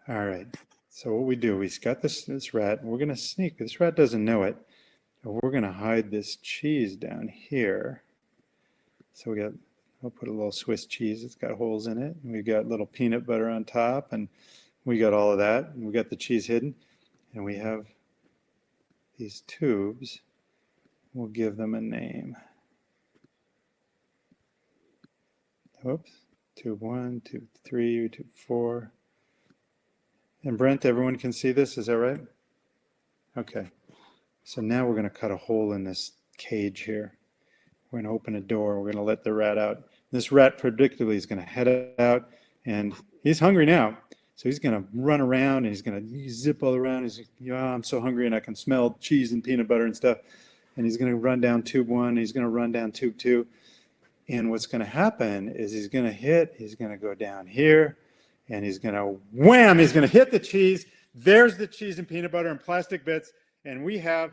All right. So what we do, we've got this rat, and we're going to sneak. This rat doesn't know it. We're going to hide this cheese down here. So I'll put a little Swiss cheese. It's got holes in it. And we've got little peanut butter on top, and we got all of that. And we got the cheese hidden. And we have these tubes. We'll give them a name. Oops. Tube 1, tube 3, tube 4. And Brent, everyone can see this, is that right? Okay. So now we're going to cut a hole in this cage here. We're going to open a door. We're going to let the rat out. This rat predictably is going to head out, and he's hungry now. So he's going to run around, and he's going to zip all around. He's like, yeah, I'm so hungry, and I can smell cheese and peanut butter and stuff. And he's going to run down tube 1. He's going to run down tube 2. And what's going to happen is he's going to go down here, and he's going to wham, he's going to hit the cheese. There's the cheese and peanut butter and plastic bits. And we have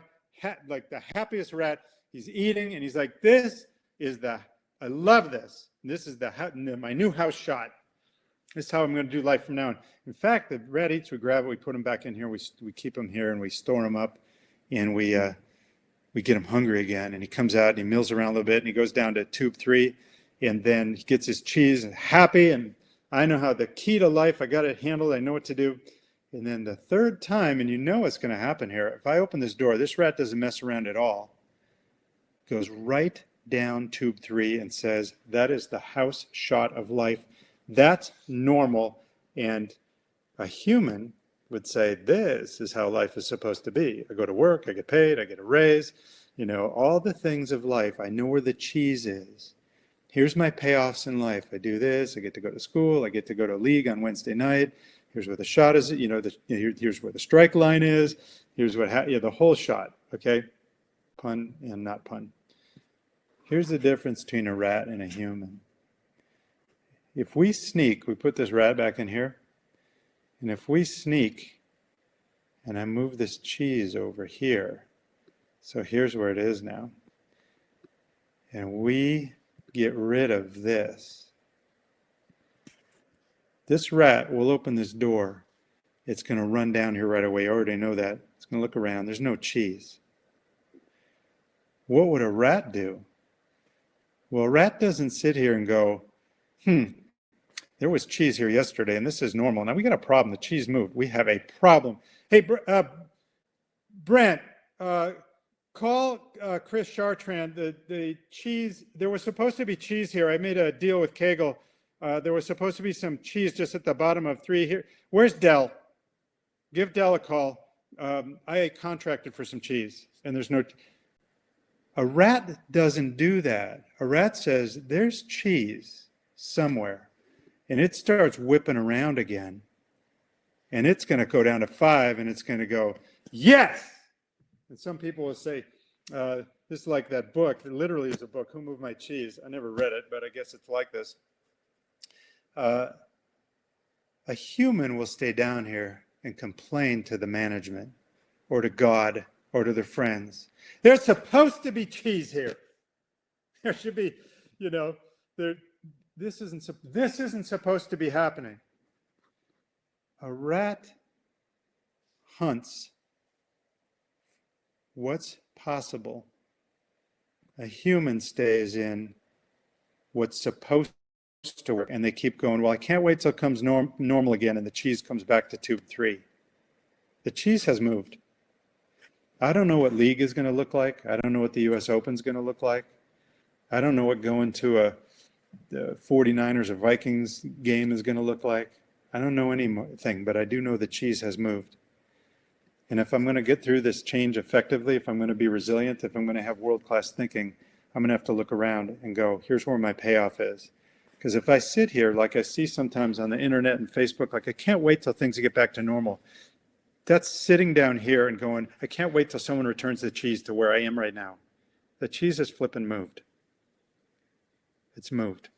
like the happiest rat. He's eating, and he's like, I love this. This is my new house shot. This is how I'm going to do life from now on. In fact, the rat eats, we grab it, we put him back in here, we keep him here, and we store him up, and we get him hungry again, and he comes out, and he mills around a little bit, and he goes down to tube 3, and then he gets his cheese, and happy, and I know how the key to life, I got it handled, I know what to do. And then the third time, and you know what's going to happen here, if I open this door, this rat doesn't mess around at all. Goes right down tube 3 and says, that is the house shot of life. That's normal. And a human would say, this is how life is supposed to be. I go to work, I get paid, I get a raise, all the things of life. I know where the cheese is. Here's my payoffs in life. I do this, I get to go to school, I get to go to league on Wednesday night. Here's where the shot is, here's where the strike line is. Here's what, the whole shot, okay? Pun and not pun. Here's the difference between a rat and a human. If we sneak, we put this rat back in here, and if we sneak, and I move this cheese over here, so here's where it is now, and we get rid of this rat will open this door. It's going to run down here right away. I already know that. It's going to look around. There's no cheese. What would a rat do? Well, a rat doesn't sit here and go, there was cheese here yesterday, and this is normal. Now we got a problem. The cheese moved. We have a problem. Hey, Brent, call Chris Chartrand. The cheese, there was supposed to be cheese here. I made a deal with Kegel. There was supposed to be some cheese just at the bottom of 3 here. Where's Dell? Give Dell a call. I contracted for some cheese, and there's no. A rat doesn't do that. A rat says, there's cheese somewhere, and it starts whipping around again, and it's going to go down to 5, and it's going to go, yes! And some people will say, this is like that book. It literally is a book, Who Moved My Cheese? I never read it, but I guess it's like this. A human will stay down here and complain to the management or to God or to their friends. There's supposed to be cheese here. There should be, this isn't supposed to be happening. A rat hunts what's possible A human stays in what's supposed to work, and they keep going, well, I can't wait till it comes normal again and the cheese comes back to tube 3. The cheese has moved. I don't know what league is going to look like. I don't know what the US Open is going to look like. I don't know what going to the 49ers or Vikings game is going to look like. I don't know anything, but I do know the cheese has moved. And if I'm going to get through this change effectively, if I'm going to be resilient, if I'm going to have world-class thinking, I'm going to have to look around and go, here's where my payoff is. Because if I sit here, like I see sometimes on the internet and Facebook, like I can't wait till things get back to normal. That's sitting down here and going, I can't wait till someone returns the cheese to where I am right now. The cheese has flipping moved. It's moved.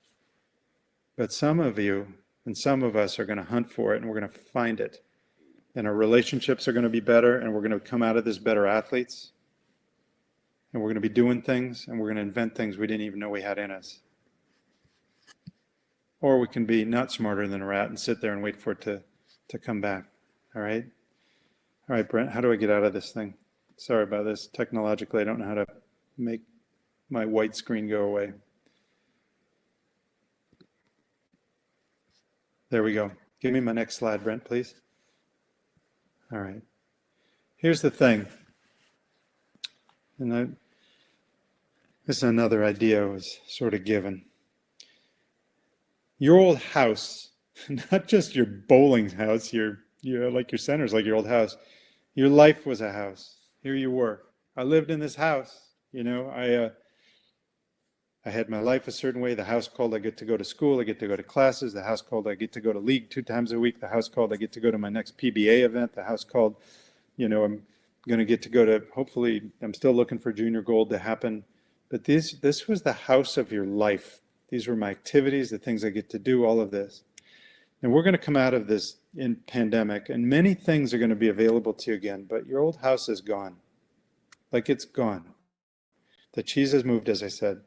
But some of you and some of us are going to hunt for it, and we're going to find it. And our relationships are going to be better, and we're going to come out of this better athletes. And we're going to be doing things, and we're going to invent things we didn't even know we had in us. Or we can be not smarter than a rat and sit there and wait for it to come back. All right? All right, Brent, how do I get out of this thing? Sorry about this. Technologically, I don't know how to make my white screen go away. There we go. Give me my next slide, Brent, please. All right. Here's the thing. And this is another idea I was sort of given. Your old house, not just your bowling house, your like your center's like your old house. Your life was a house. Here you were. I lived in this house. You know, I had my life a certain way. The house called I get to go to school. I get to go to classes. The house called I get to go to league 2 times a week. The house called I get to go to my next PBA event. The house called, you know, I'm going to get to go to, hopefully, I'm still looking for junior gold to happen. But this was the house of your life. These were my activities, the things I get to do, all of this. And we're going to come out of this in pandemic, and many things are going to be available to you again, but your old house is gone. Like it's gone. The cheese has moved, as I said. And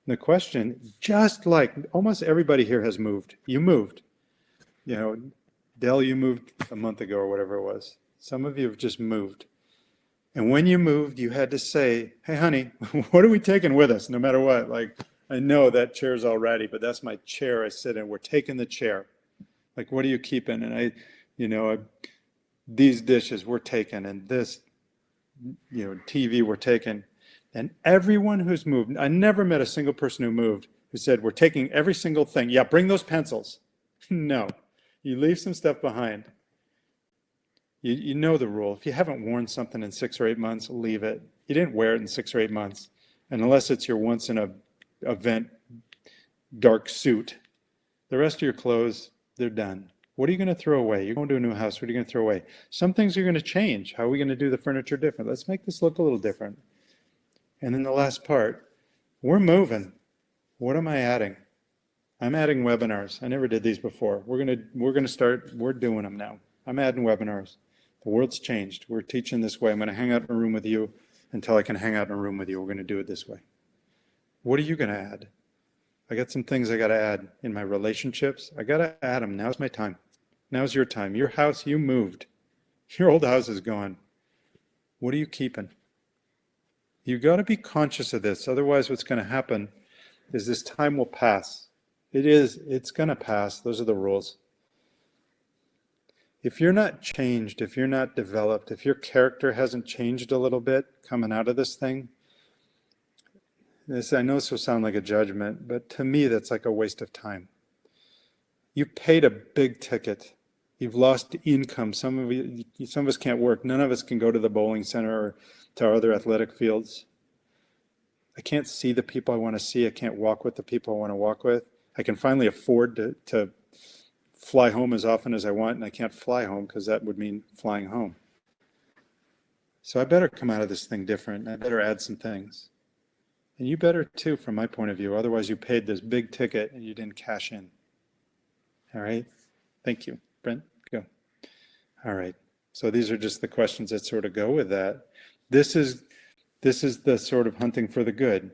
the question, just like almost everybody here has moved. You moved. You know, Dell, you moved a month ago or whatever it was. Some of you have just moved. And when you moved, you had to say, hey, honey, what are we taking with us, no matter what? Like, I know that chair's all ratty, but that's my chair I sit in. We're taking the chair. Like, what are you keeping? And these dishes we're taking, and this, TV we're taking. And everyone who's moved, I never met a single person who moved who said, we're taking every single thing. Yeah, bring those pencils. No, you leave some stuff behind. You know the rule. If you haven't worn something in 6 or 8 months, leave it. You didn't wear it in 6 or 8 months. And unless it's your once in a event dark suit, the rest of your clothes, they're done. What are you going to throw away? You're going to a new house. What are you going to throw away? Some things are going to change. How are we going to do the furniture different? Let's make this look a little different. And then the last part, we're moving. What am I adding? I'm adding webinars. I never did these before. We're going to start, we're doing them now. I'm adding webinars. The world's changed. We're teaching this way. I'm going to hang out in a room with you until I can hang out in a room with you. We're going to do it this way. What are you going to add? I got some things I got to add in my relationships. I got to add them. Now's my time. Now's your time. Your house, you moved. Your old house is gone. What are you keeping? You got to be conscious of this. Otherwise, what's going to happen is this time will pass. It's going to pass. Those are the rules. If you're not changed, if you're not developed, if your character hasn't changed a little bit coming out of this thing, I know this will sound like a judgment, but to me, that's like a waste of time. You paid a big ticket. You've lost income. Some of us can't work. None of us can go to the bowling center or to our other athletic fields. I can't see the people I want to see. I can't walk with the people I want to walk with. I can finally afford to fly home as often as I want, and I can't fly home because that would mean flying home. So I better come out of this thing different. I better add some things. And you better too, from my point of view. Otherwise, you paid this big ticket and you didn't cash in. All right? Thank you. Brent, go. All right. So these are just the questions that sort of go with that. This is the sort of hunting for the good.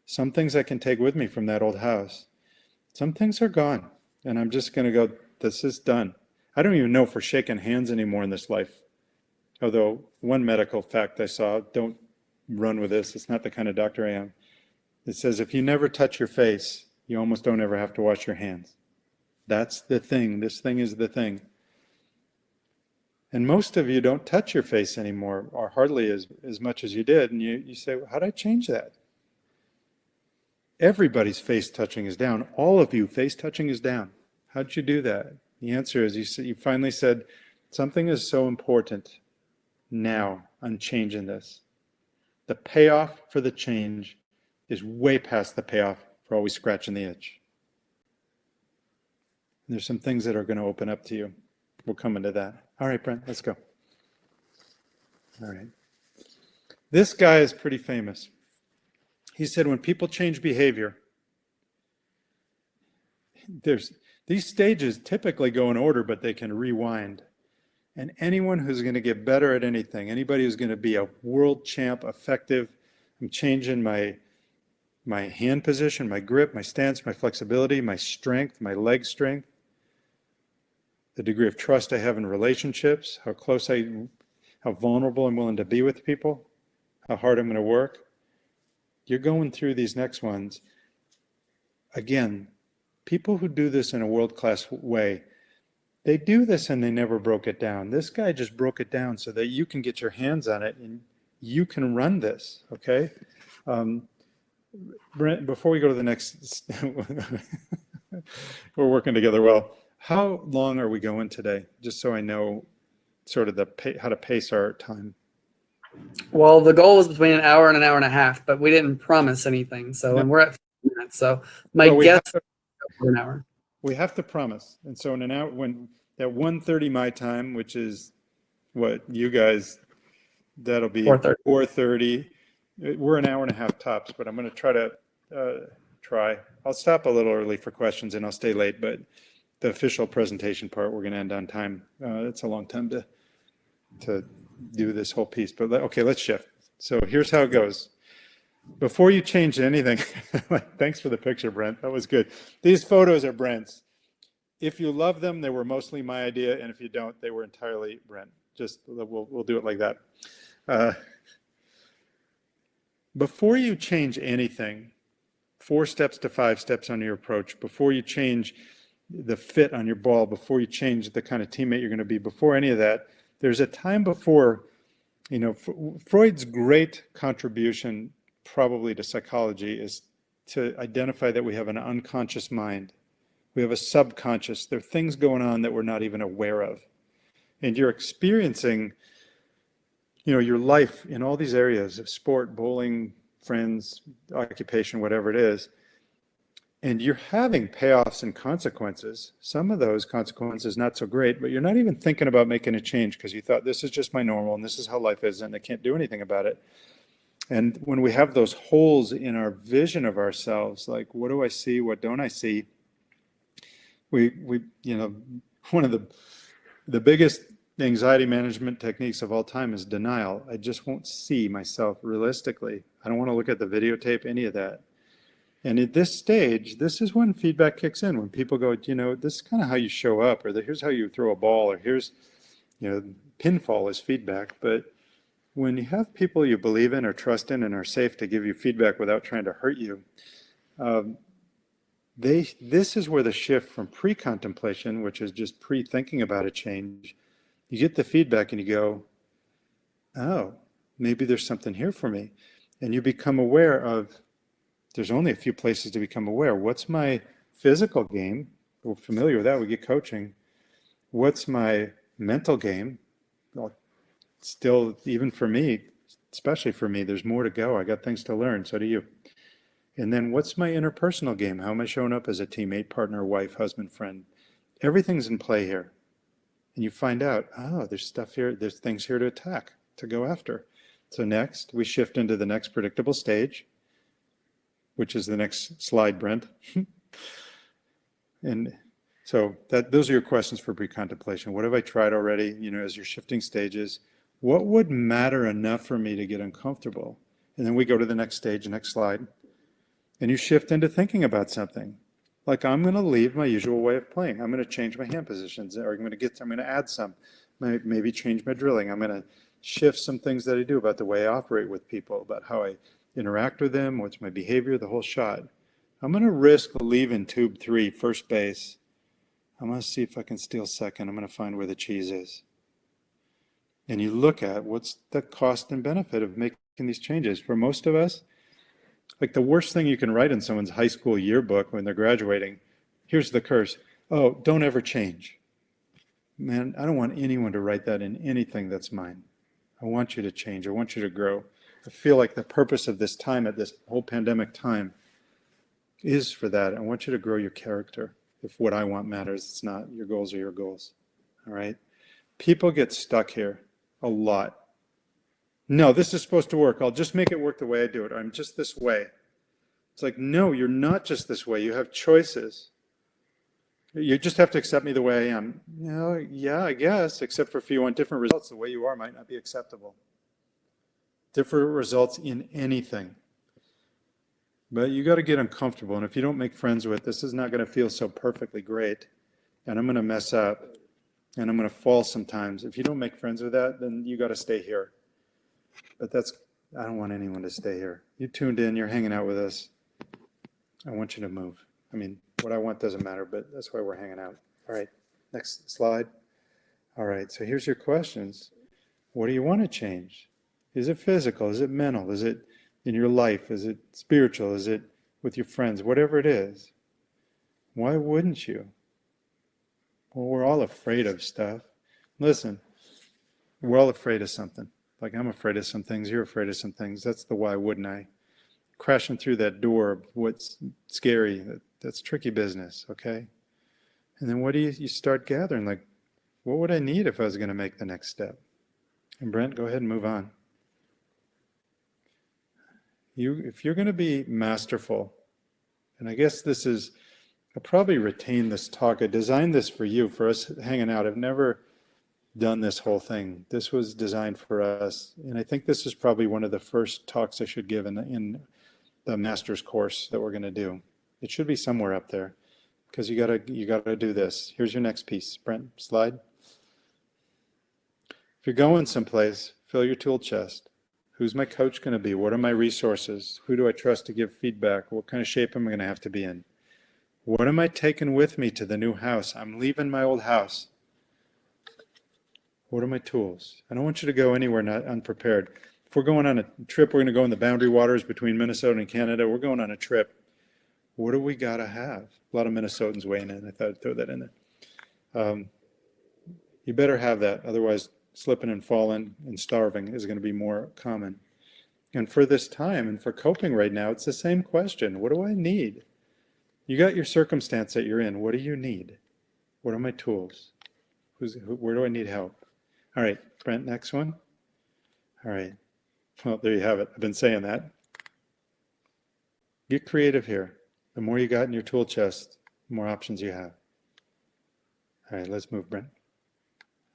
Some things I can take with me from that old house. Some things are gone. And I'm just going to go, this is done. I don't even know if we're shaking hands anymore in this life. Although one medical fact I saw, don't run with this. It's not the kind of doctor I am. It says, if you never touch your face, you almost don't ever have to wash your hands. That's the thing. This thing is the thing. And most of you don't touch your face anymore, or hardly as much as you did. And you say, well, how did I change that? Everybody's face touching is down. All of you, face touching is down. How did you do that? The answer is you finally said, something is so important. Now I'm changing this. The payoff for the change is way past the payoff for always scratching the itch. And there's some things that are going to open up to you. We'll come into that. All right, Brent, let's go. All right. This guy is pretty famous. He said, when people change behavior, these stages typically go in order, but they can rewind. And anyone who's going to get better at anything, anybody who's going to be a world champ, effective, I'm changing my hand position, my grip, my stance, my flexibility, my strength, my leg strength, the degree of trust I have in relationships, how vulnerable I'm willing to be with people, how hard I'm going to work. You're going through these next ones. Again, people who do this in a world-class way, they do this and they never broke it down. This guy just broke it down so that you can get your hands on it and you can run this, okay? Brent, before we go to the next, we're working together well. How long are we going today? Just so I know sort of how to pace our time.
Well, the goal was between an hour and an hour and a half, but we didn't promise anything. So, and we're at 15 minutes. So my guess is an hour.
We have to promise. And so in an hour, at 1:30 my time, which is what you guys, that'll be 4:30. We're an hour and a half tops, but I'm going to try. I'll stop a little early for questions and I'll stay late, but the official presentation part, we're going to end on time. It's a long time to do this whole piece, but okay, let's shift. So here's how it goes. Before you change anything, thanks for the picture, Brent. That was good. These photos are Brent's. If you love them, they were mostly my idea, and if you don't, they were entirely Brent. Just we'll do it like that. Before you change anything, 4 steps to 5 steps on your approach, before you change the fit on your ball, before you change the kind of teammate you're going to be, before any of that, there's a time before, Freud's great contribution probably to psychology is to identify that we have an unconscious mind. We have a subconscious. There are things going on that we're not even aware of. And you're experiencing, your life in all these areas of sport, bowling, friends, occupation, whatever it is. And you're having payoffs and consequences. Some of those consequences not so great, but you're not even thinking about making a change because you thought this is just my normal and this is how life is and I can't do anything about it. And when we have those holes in our vision of ourselves, like what do I see, what don't I see? We one of the biggest anxiety management techniques of all time is denial. I just won't see myself realistically. I don't want to look at the videotape, any of that. And at this stage, this is when feedback kicks in, when people go, this is kind of how you show up, or here's how you throw a ball, or here's, pinfall is feedback. But when you have people you believe in or trust in and are safe to give you feedback without trying to hurt you, this is where the shift from pre-contemplation, which is just pre-thinking about a change, you get the feedback and you go, oh, maybe there's something here for me. And you become aware of, there's only a few places to become aware. What's my physical game? We're familiar with that, we get coaching. What's my mental game? Well, still, even for me, especially for me, there's more to go. I got things to learn, so do you. And then what's my interpersonal game? How am I showing up as a teammate, partner, wife, husband, friend? Everything's in play here. And you find out, oh, there's stuff here, there's things here to attack, to go after. So next, we shift into the next predictable stage, which is the next slide, Brent. And so those are your questions for pre-contemplation. What have I tried already, as you're shifting stages? What would matter enough for me to get uncomfortable? And then we go to the next stage, next slide. And you shift into thinking about something. Like, I'm going to leave my usual way of playing. I'm going to change my hand positions, or I'm going to add some, maybe change my drilling. I'm going to shift some things that I do about the way I operate with people, about how I interact with them? What's my behavior? The whole shot. I'm going to risk leaving tube 3, first base. I'm going to see if I can steal second. I'm going to find where the cheese is. And you look at what's the cost and benefit of making these changes. For most of us, like the worst thing you can write in someone's high school yearbook when they're graduating, here's the curse. Oh, don't ever change. Man, I don't want anyone to write that in anything that's mine. I want you to change. I want you to grow. I feel like the purpose of this time at this whole pandemic time is for that. I want you to grow your character. If what I want matters, it's not. Your goals are your goals. All right? People get stuck here a lot. No, this is supposed to work. I'll just make it work the way I do it. I'm just this way. It's like, no, you're not just this way. You have choices. You just have to accept me the way I am. You know, yeah, I guess, except for if you want different results, the way you are might not be acceptable. Different results in anything. But you got to get uncomfortable. And if you don't make friends with, this is not going to feel so perfectly great. And I'm going to mess up. And I'm going to fall sometimes. If you don't make friends with that, then you got to stay here. But I don't want anyone to stay here. You tuned in, you're hanging out with us. I want you to move. I mean, what I want doesn't matter, but that's why we're hanging out. All right, next slide. All right, so here's your questions. What do you want to change? Is it physical? Is it mental? Is it in your life? Is it spiritual? Is it with your friends? Whatever it is. Why wouldn't you? Well, we're all afraid of stuff. Listen, we're all afraid of something. Like I'm afraid of some things, you're afraid of some things. That's the why wouldn't I. Crashing through that door of what's scary, that's tricky business, okay? And then what do you start gathering? Like, what would I need if I was going to make the next step? And Brent, go ahead and move on. If you're going to be masterful, and I guess this is, I'll probably retain this talk. I designed this for you, for us hanging out. I've never done this whole thing. This was designed for us. And I think this is probably one of the first talks I should give in the master's course that we're going to do. It should be somewhere up there because you gotta do this. Here's your next piece. Brent, slide. If you're going someplace, fill your tool chest. Who's my coach going to be? What are my resources? Who do I trust to give feedback? What kind of shape am I going to have to be in? What am I taking with me to the new house? I'm leaving my old house. What are my tools? I don't want you to go anywhere not unprepared. If we're going on a trip, we're going to go in the boundary waters between Minnesota and Canada. We're going on a trip. What do we got to have? A lot of Minnesotans weighing in. I thought I'd throw that in there. You better have that. Otherwise, slipping and falling and starving is going to be more common. And for this time and for coping right now, it's the same question. What do I need? You got your circumstance that you're in. What do you need? What are my tools? Where do I need help? All right, Brent, next one. All right. Well, there you have it. I've been saying that. Get creative here. The more you got in your tool chest, the more options you have. All right, let's move, Brent.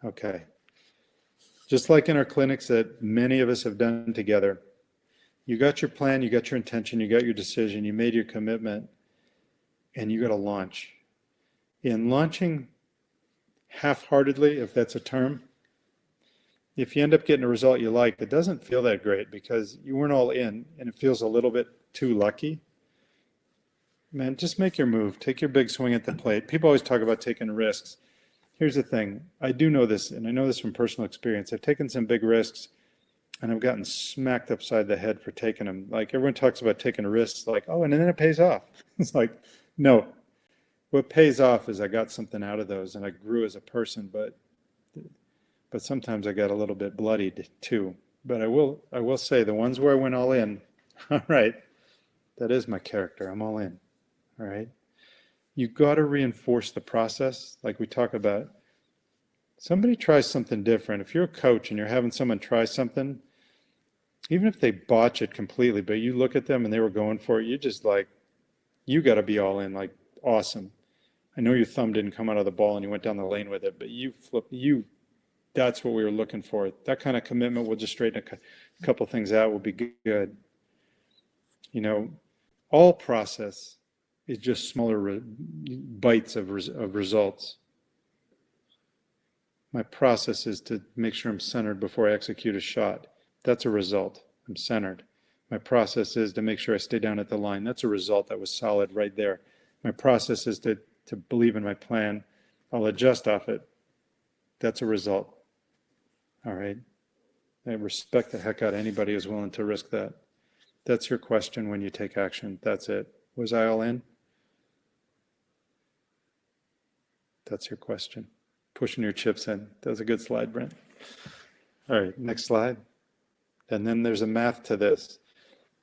Okay. Just like in our clinics that many of us have done together, you got your plan, you got your intention, you got your decision, you made your commitment, and you got to launch. In launching half-heartedly, if that's a term, if you end up getting a result you like, it doesn't feel that great because you weren't all in and it feels a little bit too lucky. Man, just make your move. Take your big swing at the plate. People always talk about taking risks. Here's the thing. I do know this, and I know this from personal experience. I've taken some big risks, and I've gotten smacked upside the head for taking them. Like, everyone talks about taking risks, like, oh, and then it pays off. It's like, no. What pays off is I got something out of those, and I grew as a person, but sometimes I got a little bit bloodied too. But I will say the ones where I went all in, all right, that is my character. I'm all in. All right. You got to reinforce the process like we talk about. Somebody tries something different. If you're a coach and you're having someone try something, even if they botch it completely, but you look at them and they were going for it, you just like, you got to be all in, like, awesome. I know your thumb didn't come out of the ball and you went down the lane with it, but that's what we were looking for. That kind of commitment will just straighten a couple things out, will be good. You know, all process is just smaller bites of results. My process is to make sure I'm centered before I execute a shot. That's a result. I'm centered. My process is to make sure I stay down at the line. That's a result that was solid right there. My process is to believe in my plan. I'll adjust off it. That's a result. All right. I respect the heck out of anybody who's willing to risk that. That's your question when you take action. That's it. Was I all in? That's your question. Pushing your chips in. That was a good slide, Brent. All right, next slide. And then there's a math to this.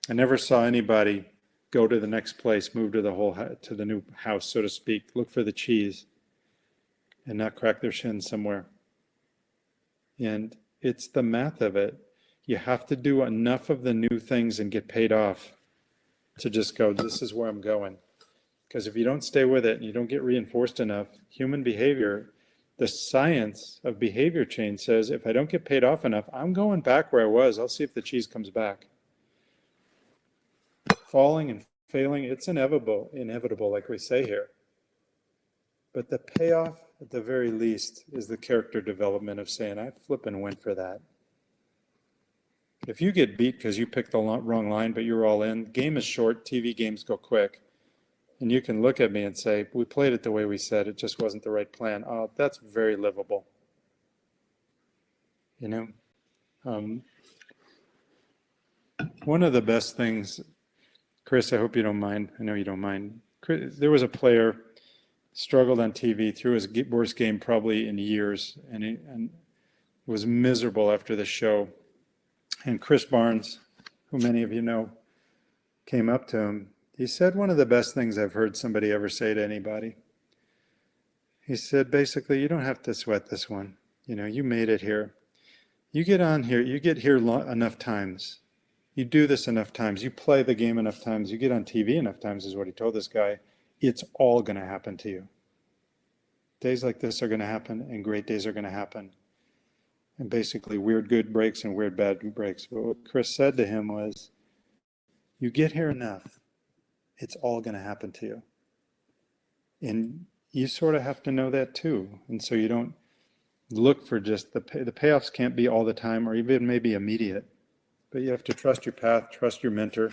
I never saw anybody go to the next place, move to the new house, so to speak, look for the cheese, and not crack their shins somewhere. And it's the math of it. You have to do enough of the new things and get paid off to just go, this is where I'm going. Because if you don't stay with it and you don't get reinforced enough, human behavior, the science of behavior change says, if I don't get paid off enough, I'm going back where I was. I'll see if the cheese comes back. Falling and failing, it's inevitable, like we say here. But the payoff, at the very least, is the character development of saying, I flippin' went for that. If you get beat because you picked the wrong line, but you're all in, game is short, TV games go quick. And you can look at me and say, we played it the way we said, it just wasn't the right plan. Oh, that's very livable. You know? One of the best things, Chris, I hope you don't mind. I know you don't mind. Chris, there was a player, struggled on TV, threw his worst game probably in years, and was miserable after the show. And Chris Barnes, who many of you know, came up to him. He said one of the best things I've heard somebody ever say to anybody. He said, basically, you don't have to sweat this one. You know, you made it here. You get on here, you get here enough times. You do this enough times. You play the game enough times. You get on TV enough times, is what he told this guy. It's all going to happen to you. Days like this are going to happen, and great days are going to happen. And basically, weird good breaks and weird bad breaks. But what Chris said to him was, you get here enough, it's all going to happen to you. And you sort of have to know that too. And so you don't look for just the payoffs can't be all the time or even maybe immediate. But you have to trust your path, trust your mentor.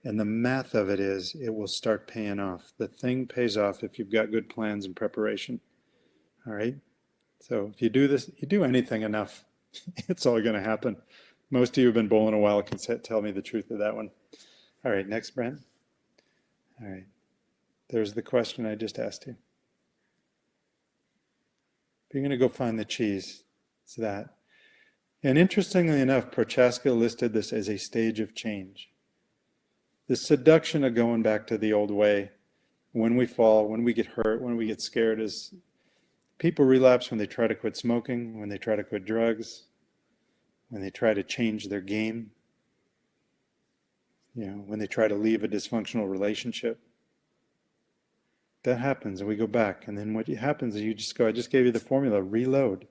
And the math of it is, it will start paying off. The thing pays off if you've got good plans and preparation. All right? So if you do this, you do anything enough, it's all going to happen. Most of you have been bowling a while, can tell me the truth of that one. All right, next, Brent. All right. There's the question I just asked you. If you're going to go find the cheese, it's that. And interestingly enough, Prochaska listed this as a stage of change. The seduction of going back to the old way, when we fall, when we get hurt, when we get scared, is people relapse when they try to quit smoking, when they try to quit drugs, when they try to change their game, you know, when they try to leave a dysfunctional relationship. That happens and we go back. And then what happens is you just go, I just gave you the formula, reload.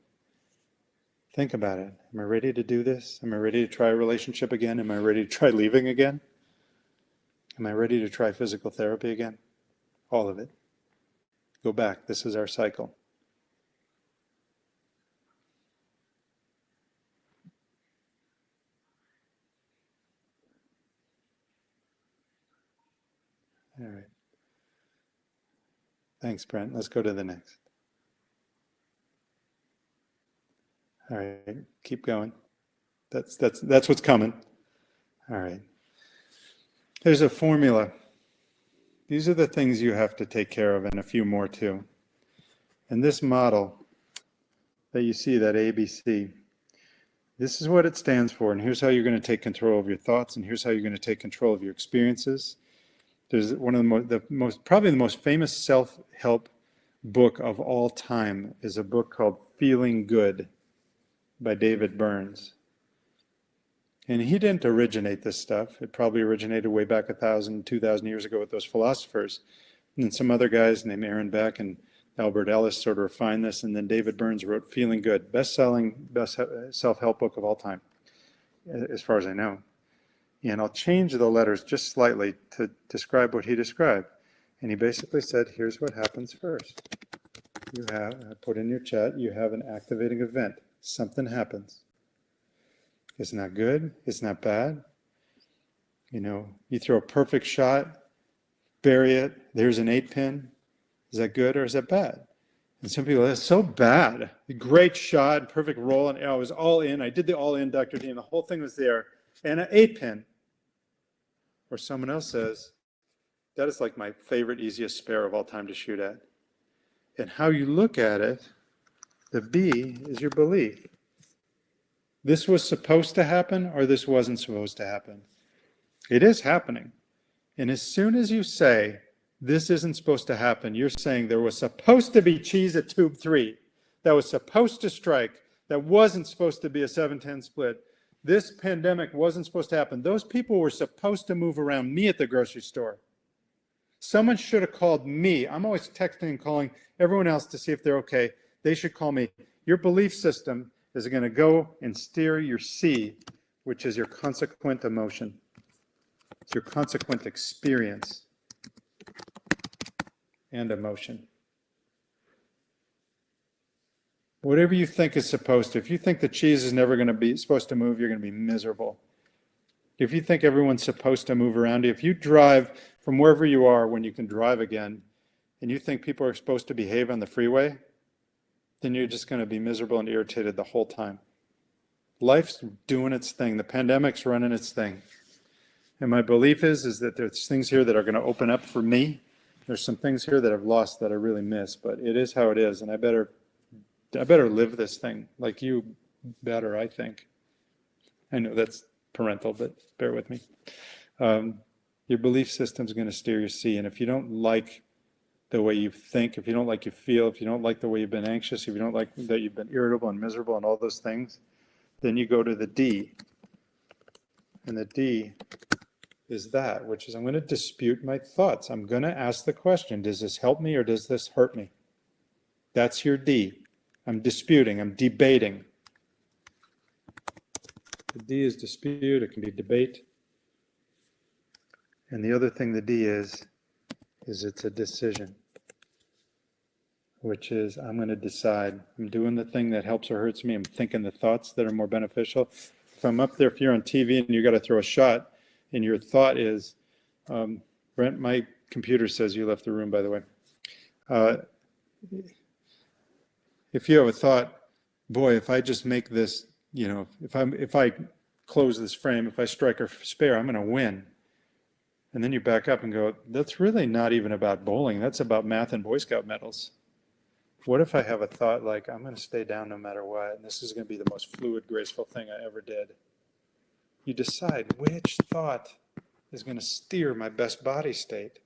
Think about it. Am I ready to do this? Am I ready to try a relationship again? Am I ready to try leaving again? Am I ready to try physical therapy again? All of it. Go back. This is our cycle. All right. Thanks, Brent. Let's go to the next. All right, keep going. That's what's coming. All right. There's a formula. These are the things you have to take care of, and a few more too. And this model that you see, that ABC, this is what it stands for. And here's how you're going to take control of your thoughts, and here's how you're going to take control of your probably the most famous self-help book of all time is a book called Feeling Good by David Burns. And he didn't originate this stuff. It probably originated way back 1,000, 2,000 years ago with those philosophers. And then some other guys named Aaron Beck and Albert Ellis sort of refined this. And then David Burns wrote Feeling Good, best-selling self-help book of all time, as far as I know. And I'll change the letters just slightly to describe what he described. And he basically said, here's what happens first. You have, I put in your chat, you have an activating event. Something happens. It's not good. It's not bad. You know, you throw a perfect shot, bury it, there's an 8-pin. Is that good or is that bad? And some people, that's so bad. Great shot, perfect roll, and I was all in. I did the all in, Dr. D, and the whole thing was there. And an 8-pin. Or someone else says, that is like my favorite, easiest spare of all time to shoot at. And how you look at it, the B is your belief. This was supposed to happen or this wasn't supposed to happen. It is happening. And as soon as you say, this isn't supposed to happen, you're saying there was supposed to be cheese at tube 3 that was supposed to strike, that wasn't supposed to be a 7-10 split. This pandemic wasn't supposed to happen. Those people were supposed to move around me at the grocery store. Someone should have called me. I'm always texting and calling everyone else to see if they're okay. They should call me. Your belief system is going to go and steer your C, which is your consequent emotion. It's your consequent experience and emotion. Whatever you think is supposed to. If you think the cheese is never going to be supposed to move, you're going to be miserable. If you think everyone's supposed to move around you, if you drive from wherever you are when you can drive again, and you think people are supposed to behave on the freeway, then you're just going to be miserable and irritated the whole time. Life's doing its thing. The pandemic's running its thing. And my belief is that there's things here that are going to open up for me. There's some things here that I've lost that I really miss, but it is how it is, and I better live this thing like you better, I think. I know that's parental, but bear with me. Your belief system is going to steer your C, and if you don't like the way you think, if you don't like you feel, if you don't like the way you've been anxious, if you don't like that you've been irritable and miserable and all those things, then you go to the D. And the D is that, which is I'm going to dispute my thoughts. I'm going to ask the question, does this help me or does this hurt me? That's your D. I'm disputing, I'm debating. The D is dispute, it can be debate. And the other thing the D is it's a decision, which is I'm going to decide. I'm doing the thing that helps or hurts me. I'm thinking the thoughts that are more beneficial. If I'm up there, if you're on TV and you got to throw a shot, and your thought is, Brent, my computer says you left the room, by the way. If you have a thought, boy, if I just make this, you know, if I close this frame, if I strike a spare, I'm going to win. And then you back up and go, that's really not even about bowling. That's about math and Boy Scout medals. What if I have a thought like, I'm going to stay down no matter what, and this is going to be the most fluid, graceful thing I ever did? You decide which thought is going to steer my best body state.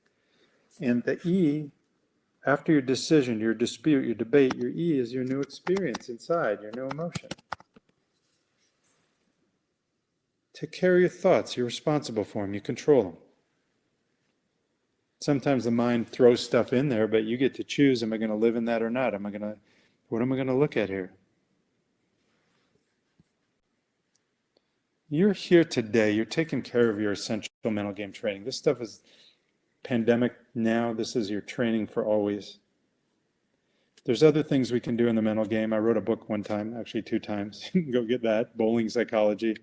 And the E, after your decision, your dispute, your debate, your E is your new experience inside, your new emotion. Take care of your thoughts. You're responsible for them. You control them. Sometimes the mind throws stuff in there, but you get to choose, am I going to live in that or not? What am I going to look at here? You're here today. You're taking care of your essential mental game training. This stuff is pandemic now. This is your training for always. There's other things we can do in the mental game. I wrote a book one time, actually 2 times. You can go get that, Bowling Psychology.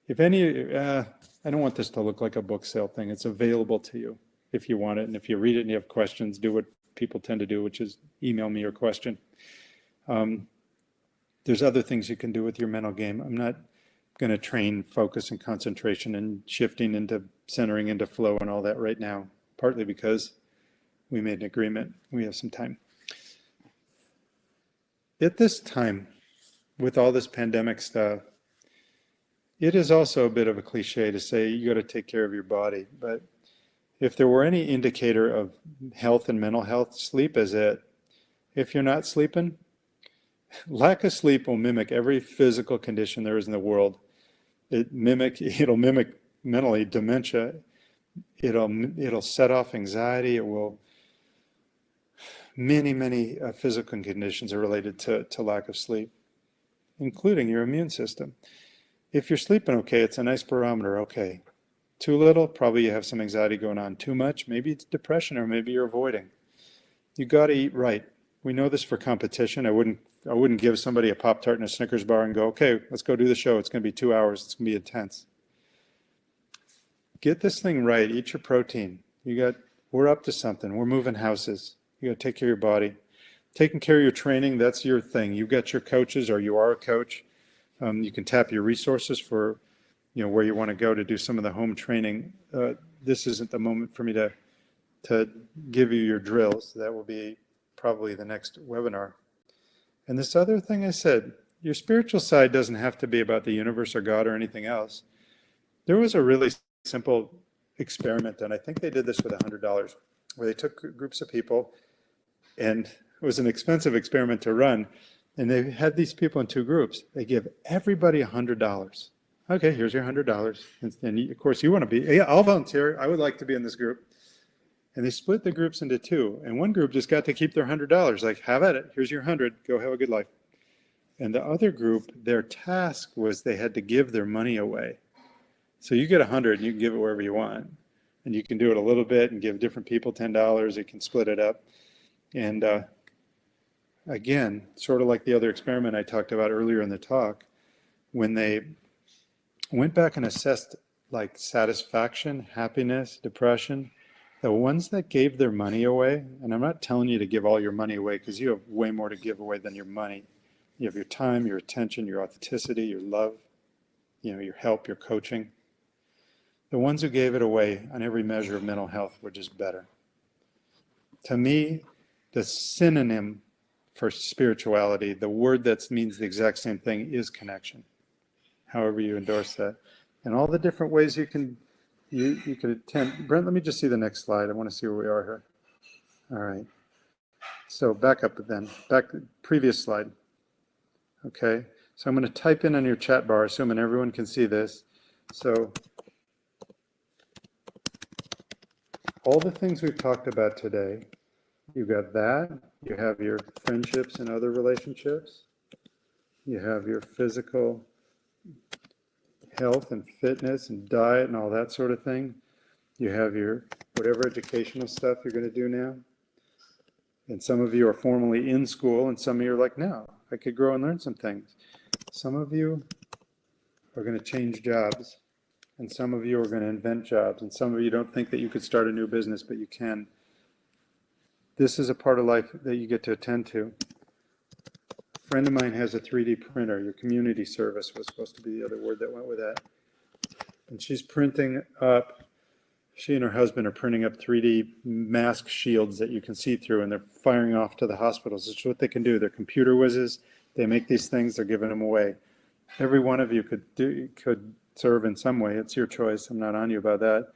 If any, I don't want this to look like a book sale thing. It's available to you if you want it. And if you read it and you have questions, do what people tend to do, which is email me your question. There's other things you can do with your mental game. I'm not going to train focus and concentration and shifting into centering into flow and all that right now, partly because we made an agreement. We have some time. At this time, with all this pandemic stuff, it is also a bit of a cliche to say you got to take care of your body. But if there were any indicator of health and mental health, sleep is it. If you're not sleeping, lack of sleep will mimic every physical condition there is in the world. It'll mimic mentally dementia. It'll set off anxiety. It will. Many physical conditions are related to lack of sleep, including your immune system. If you're sleeping okay, it's a nice barometer. Okay. Too little, probably you have some anxiety going on. Too much, maybe it's depression or maybe you're avoiding. You got to eat right. We know this for competition. I wouldn't I wouldn't give somebody a Pop-Tart and a Snickers bar and go, okay, let's go do the show. It's going to be 2 hours. It's going to be intense. Get this thing right. Eat your protein. We're up to something. We're moving houses. You got to take care of your body. Taking care of your training, that's your thing. You've got your coaches, or you are a coach. You can tap your resources for, where you want to go to do some of the home training. This isn't the moment for me to give you your drills. That will be probably the next webinar. And this other thing I said, your spiritual side doesn't have to be about the universe or God or anything else. There was a really simple experiment, and I think they did this with $100, where they took groups of people, and it was an expensive experiment to run, and they had these people in 2 groups. They give everybody $100. Okay, here's your $100. And of course, you want to be, yeah, I'll volunteer. I would like to be in this group. And they split the groups into 2. And one group just got to keep their $100. Like, have at it. Here's your 100. Go have a good life. And the other group, their task was they had to give their money away. So you get 100 and you can give it wherever you want. And you can do it a little bit and give different people $10. You can split it up. And again, sort of like the other experiment I talked about earlier in the talk, when they went back and assessed like satisfaction, happiness, depression, the ones that gave their money away, and I'm not telling you to give all your money away because you have way more to give away than your money. You have your time, your attention, your authenticity, your love, your help, your coaching. The ones who gave it away on every measure of mental health were just better. To me, the synonym for spirituality, the word that means the exact same thing, is connection, however you endorse that. And all the different ways you could attend. Brent, let me just see the next slide. I want to see where we are here. All right. So back up then. Previous slide. Okay. So I'm going to type in on your chat bar, assuming everyone can see this. So all the things we've talked about today, you've got that. You have your friendships and other relationships. You have your physical health and fitness and diet and all that sort of thing. You have your whatever educational stuff you're going to do now. And some of you are formally in school, and some of you are like, no, I could grow and learn some things. Some of you are going to change jobs, and some of you are going to invent jobs, and some of you don't think that you could start a new business, but you can. This is a part of life that you get to attend to. A friend of mine has a 3D printer. Your community service was supposed to be the other word that went with that. And she's printing up, she and her husband are printing up 3D mask shields that you can see through, and they're firing off to the hospitals. It's what they can do. They're computer whizzes. They make these things, they're giving them away. Every one of you could serve in some way. It's your choice. I'm not on you about that.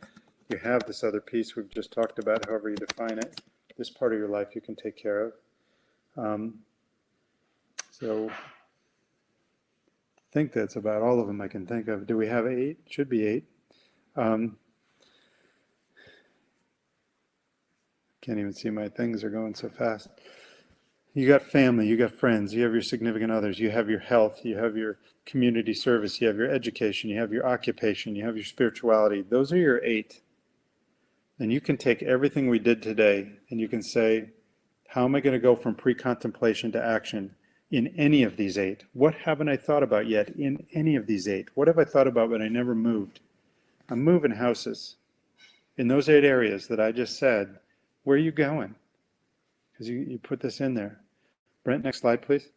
You have this other piece we've just talked about, however you define it. This part of your life you can take care of. So I think that's about all of them I can think of. Do we have 8? Should be 8. Can't even see my things, are going so fast. You got family, you got friends, you have your significant others, you have your health, you have your community service, you have your education, you have your occupation, you have your spirituality. Those are your 8. And you can take everything we did today and you can say, how am I going to go from pre-contemplation to action in any of these 8? What haven't I thought about yet in any of these 8? What have I thought about but I never moved? I'm moving houses. In those 8 areas that I just said, where are you going? Because you put this in there. Brent, next slide, please.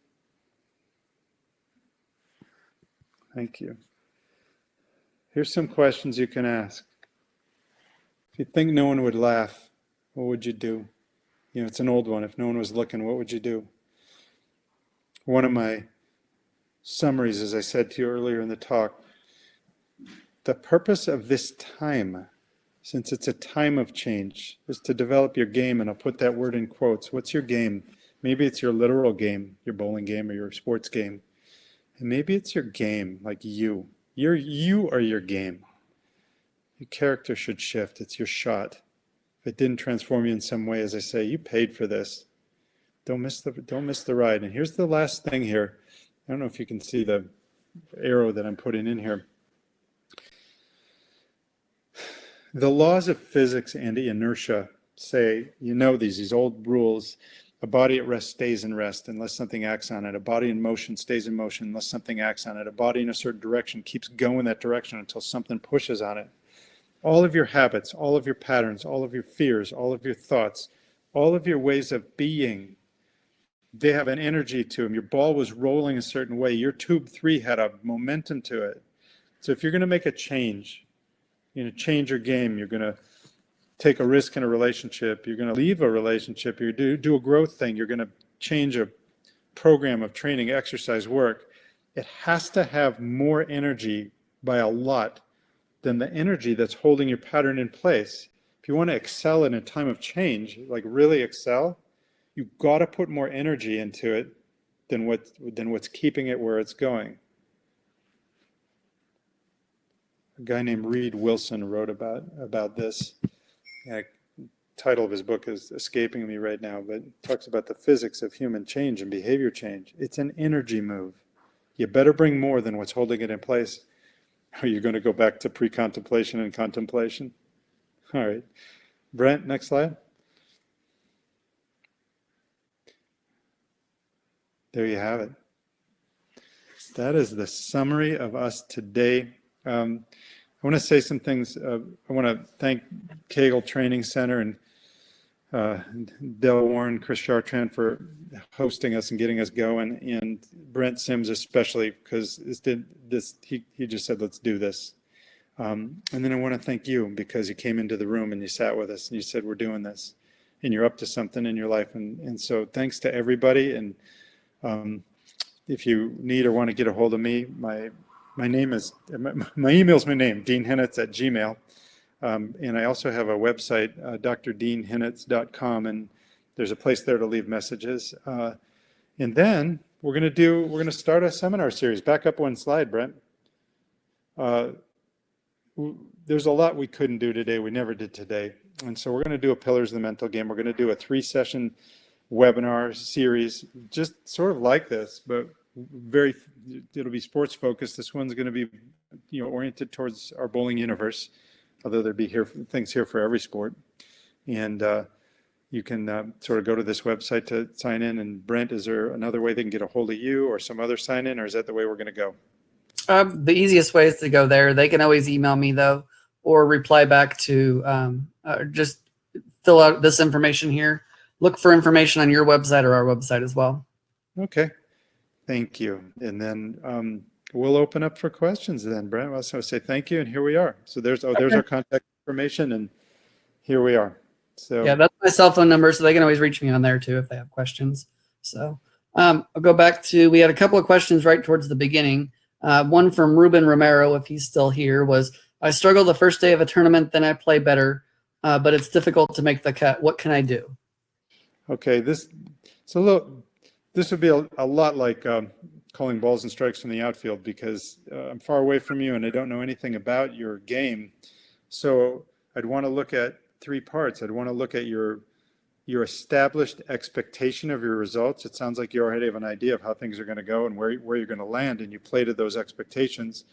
Thank you. Here's some questions you can ask. If you think no one would laugh, what would you do? It's an old one. If no one was looking, what would you do? One of my summaries, as I said to you earlier in the talk, the purpose of this time, since it's a time of change, is to develop your game, and I'll put that word in quotes. What's your game? Maybe it's your literal game, your bowling game or your sports game. And maybe it's your game, like you. You are your game. Your character should shift. It's your shot. If it didn't transform you in some way, as I say, you paid for this. Don't miss the ride. And here's the last thing here. I don't know if you can see the arrow that I'm putting in here. The laws of physics and inertia say, these old rules A body at rest stays in rest unless something acts on it. A body in motion stays in motion unless something acts on it. A body in a certain direction keeps going that direction until something pushes on it. All of your habits, all of your patterns, all of your fears, all of your thoughts, all of your ways of being, they have an energy to them. Your ball was rolling a certain way. Your tube 3 had a momentum to it. So if you're going to make a change, change your game, you're going to take a risk in a relationship, you're going to leave a relationship, you do a growth thing, you're going to change a program of training, exercise, work, it has to have more energy by a lot than the energy that's holding your pattern in place. If you want to excel in a time of change, like really excel, you've got to put more energy into it than what's keeping it where it's going. A guy named Reed Wilson wrote about this. The title of his book is escaping me right now, but talks about the physics of human change and behavior change. It's an energy move. You better bring more than what's holding it in place. Are you going to go back to pre-contemplation and contemplation? All right. Brent, next slide. There you have it. That is the summary of us today. I want to say some things. I want to thank Kegel Training Center and Del Warren, Chris Chartrand for hosting us and getting us going, and Brent Sims especially, because he just said, let's do this. And then I want to thank you because you came into the room and you sat with us and you said, we're doing this, and you're up to something in your life. And so thanks to everybody. And if you need or want to get a hold of me, my name is, my email is my name, deanhennitz@gmail. And I also have a website, drdeanhennitz.com, and there's a place there to leave messages. And then we're going to start a seminar series. Back up one slide, Brent. There's a lot we couldn't do today. We never did today. And so we're going to do a Pillars of the Mental Game. We're going to do a 3-session webinar series, just sort of like this, but it'll be sports focused. This one's going to be, oriented towards our bowling universe, although there'd be things here for every sport. And you can sort of go to this website to sign in. And Brent, is there another way they can get a hold of you or some other sign in, or is that the way we're going to go?
The easiest way is to go there. They can always email me though, or reply back to just fill out this information here. Look for information on your website or our website as well.
Okay, thank you. And then we'll open up for questions then, Brent. I'll also say thank you, and here we are. So there's our contact information, and here we are. So
yeah, that's my cell phone number, so they can always reach me on there too if they have questions. So I'll go back to, we had a couple of questions right towards the beginning. One from Ruben Romero, if he's still here, was, I struggle the first day of a tournament, then I play better, but it's difficult to make the cut. What can I do?
Okay, this would be a lot like calling balls and strikes from the outfield, because I'm far away from you and I don't know anything about your game. So I'd want to look at 3 parts. I'd want to look at your established expectation of your results. It sounds like you already have an idea of how things are going to go and where you're going to land, and you play to those expectations.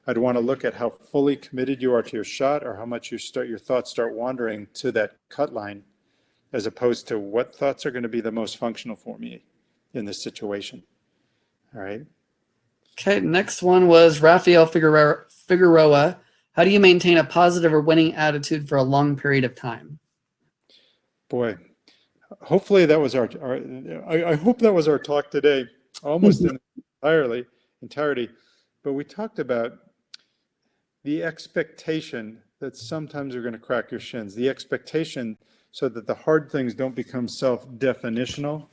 I'd want to look at how fully committed you are to your shot, or how much your thoughts start wandering to that cut line, as opposed to what thoughts are going to be the most functional for me in this situation. All right.
Okay, next one was Rafael Figueroa. How do you maintain a positive or winning attitude for a long period of time?
Boy, hopefully that was I hope that was our talk today, almost in entirety. But we talked about the expectation that sometimes you're going to crack your shins, the expectation so that the hard things don't become self-definitional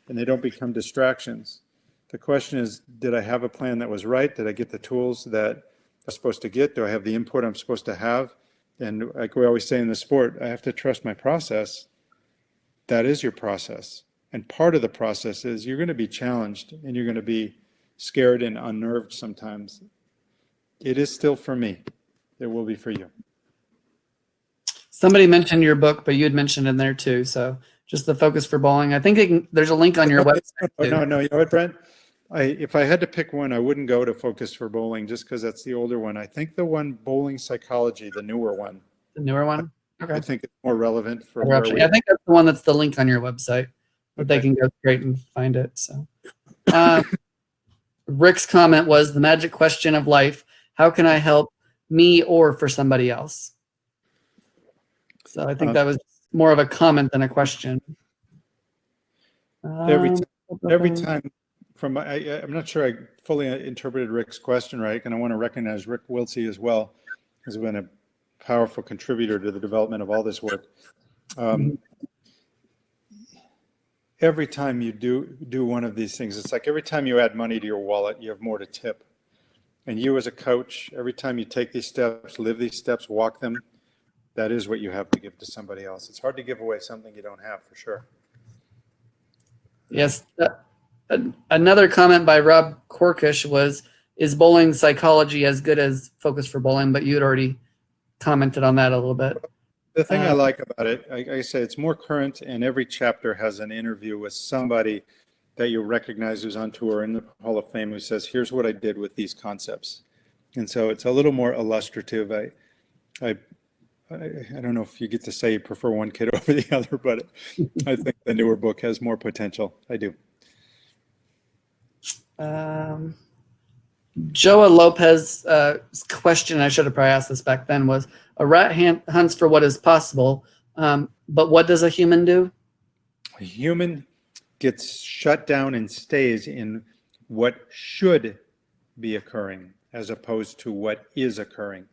and they don't become distractions. The question is, did I have a plan that was right? Did I get the tools that I'm supposed to get? Do I have the input I'm supposed to have? And like we always say in the sport, I have to trust my process. That is your process. And part of the process is you're going to be challenged and you're going to be scared and unnerved sometimes. It is still for me. It will be for you.
Somebody mentioned your book, but you had mentioned in there too. So just the focus for bowling. I think there's a link on your website.
No. You know what, Brent? If I had to pick one, I wouldn't go to Focus for Bowling just because that's the older one. I think the one Bowling Psychology, the newer one.
The newer one? Okay.
I think it's more relevant for
I think that's the one that's the link on your website. but they
Okay.
can go straight and find it. So, Rick's comment was the magic question of life: how can I help me or for somebody else? So I think that was more of a comment than a question.
Every
Um,
every time I'm not sure I fully interpreted Rick's question right, and I want to recognize Rick Wiltsey as well, has been a powerful contributor to the development of all this work. Every time you do one of these things, it's like every time you add money to your wallet, you have more to tip. And you as a coach, every time you take these steps, live these steps, walk them, that is what you have to give to somebody else. It's hard to give away something you don't have, for sure.
Yes. Another comment by Rob Corkish was, is bowling psychology as good as Focus for Bowling? But you had already commented on that a little bit.
The thing I like about it, I say it's more current, and every chapter has an interview with somebody that you recognize who's on tour in the Hall of Fame who says, here's what I did with these concepts. And so it's a little more illustrative. I don't know if you get to say you prefer one kid over the other, but I think the newer book has more potential. I do.
Joa Lopez question, I should have probably asked this back then, was a rat hunts for what is possible, but what does a human do?
A human gets shut down and stays in what should be occurring as opposed to what is occurring.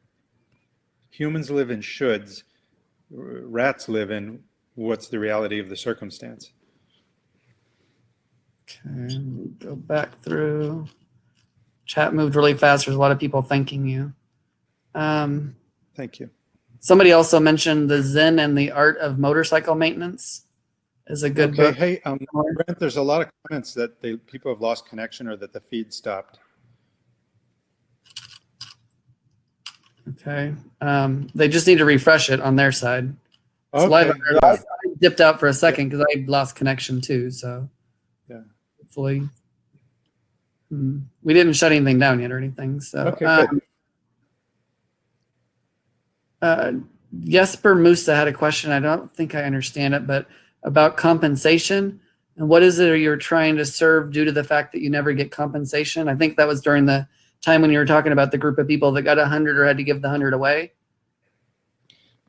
Humans live in shoulds. Rats live in what's the reality of the circumstance.
Okay, go back through. Chat moved really fast. There's a lot of people thanking you.
Thank you.
Somebody also mentioned the Zen and the Art of Motorcycle Maintenance is a good book.
Hey, Brent, there's a lot of comments that people have lost connection or that the feed stopped.
Okay. They just need to refresh it on their side. It's
Okay,
live.
yeah.
I dipped out for a second because I lost connection too. So
Yeah.
hopefully we didn't shut anything down yet or anything. So
Okay, good.
Jesper Musa had a question. I don't think I understand it, but about compensation and what is it you're trying to serve due to the fact that you never get compensation? I think that was during the time when you were talking about the group of people that got 100 or had to give the 100 away.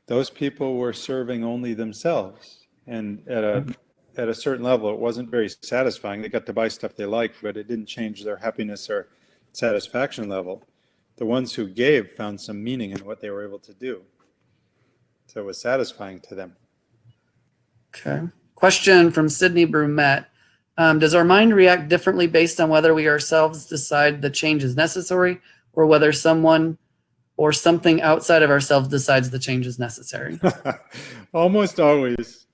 Those people were serving only themselves, and at a certain level, it wasn't very satisfying. They got to buy stuff they liked, but it didn't change their happiness or satisfaction level. The ones who gave found some meaning in what they were able to do. So it was satisfying to them.
Okay. Question from Sydney Brumette. Does our mind react differently based on whether we ourselves decide the change is necessary or whether someone or something outside of ourselves decides the change is necessary?
Almost always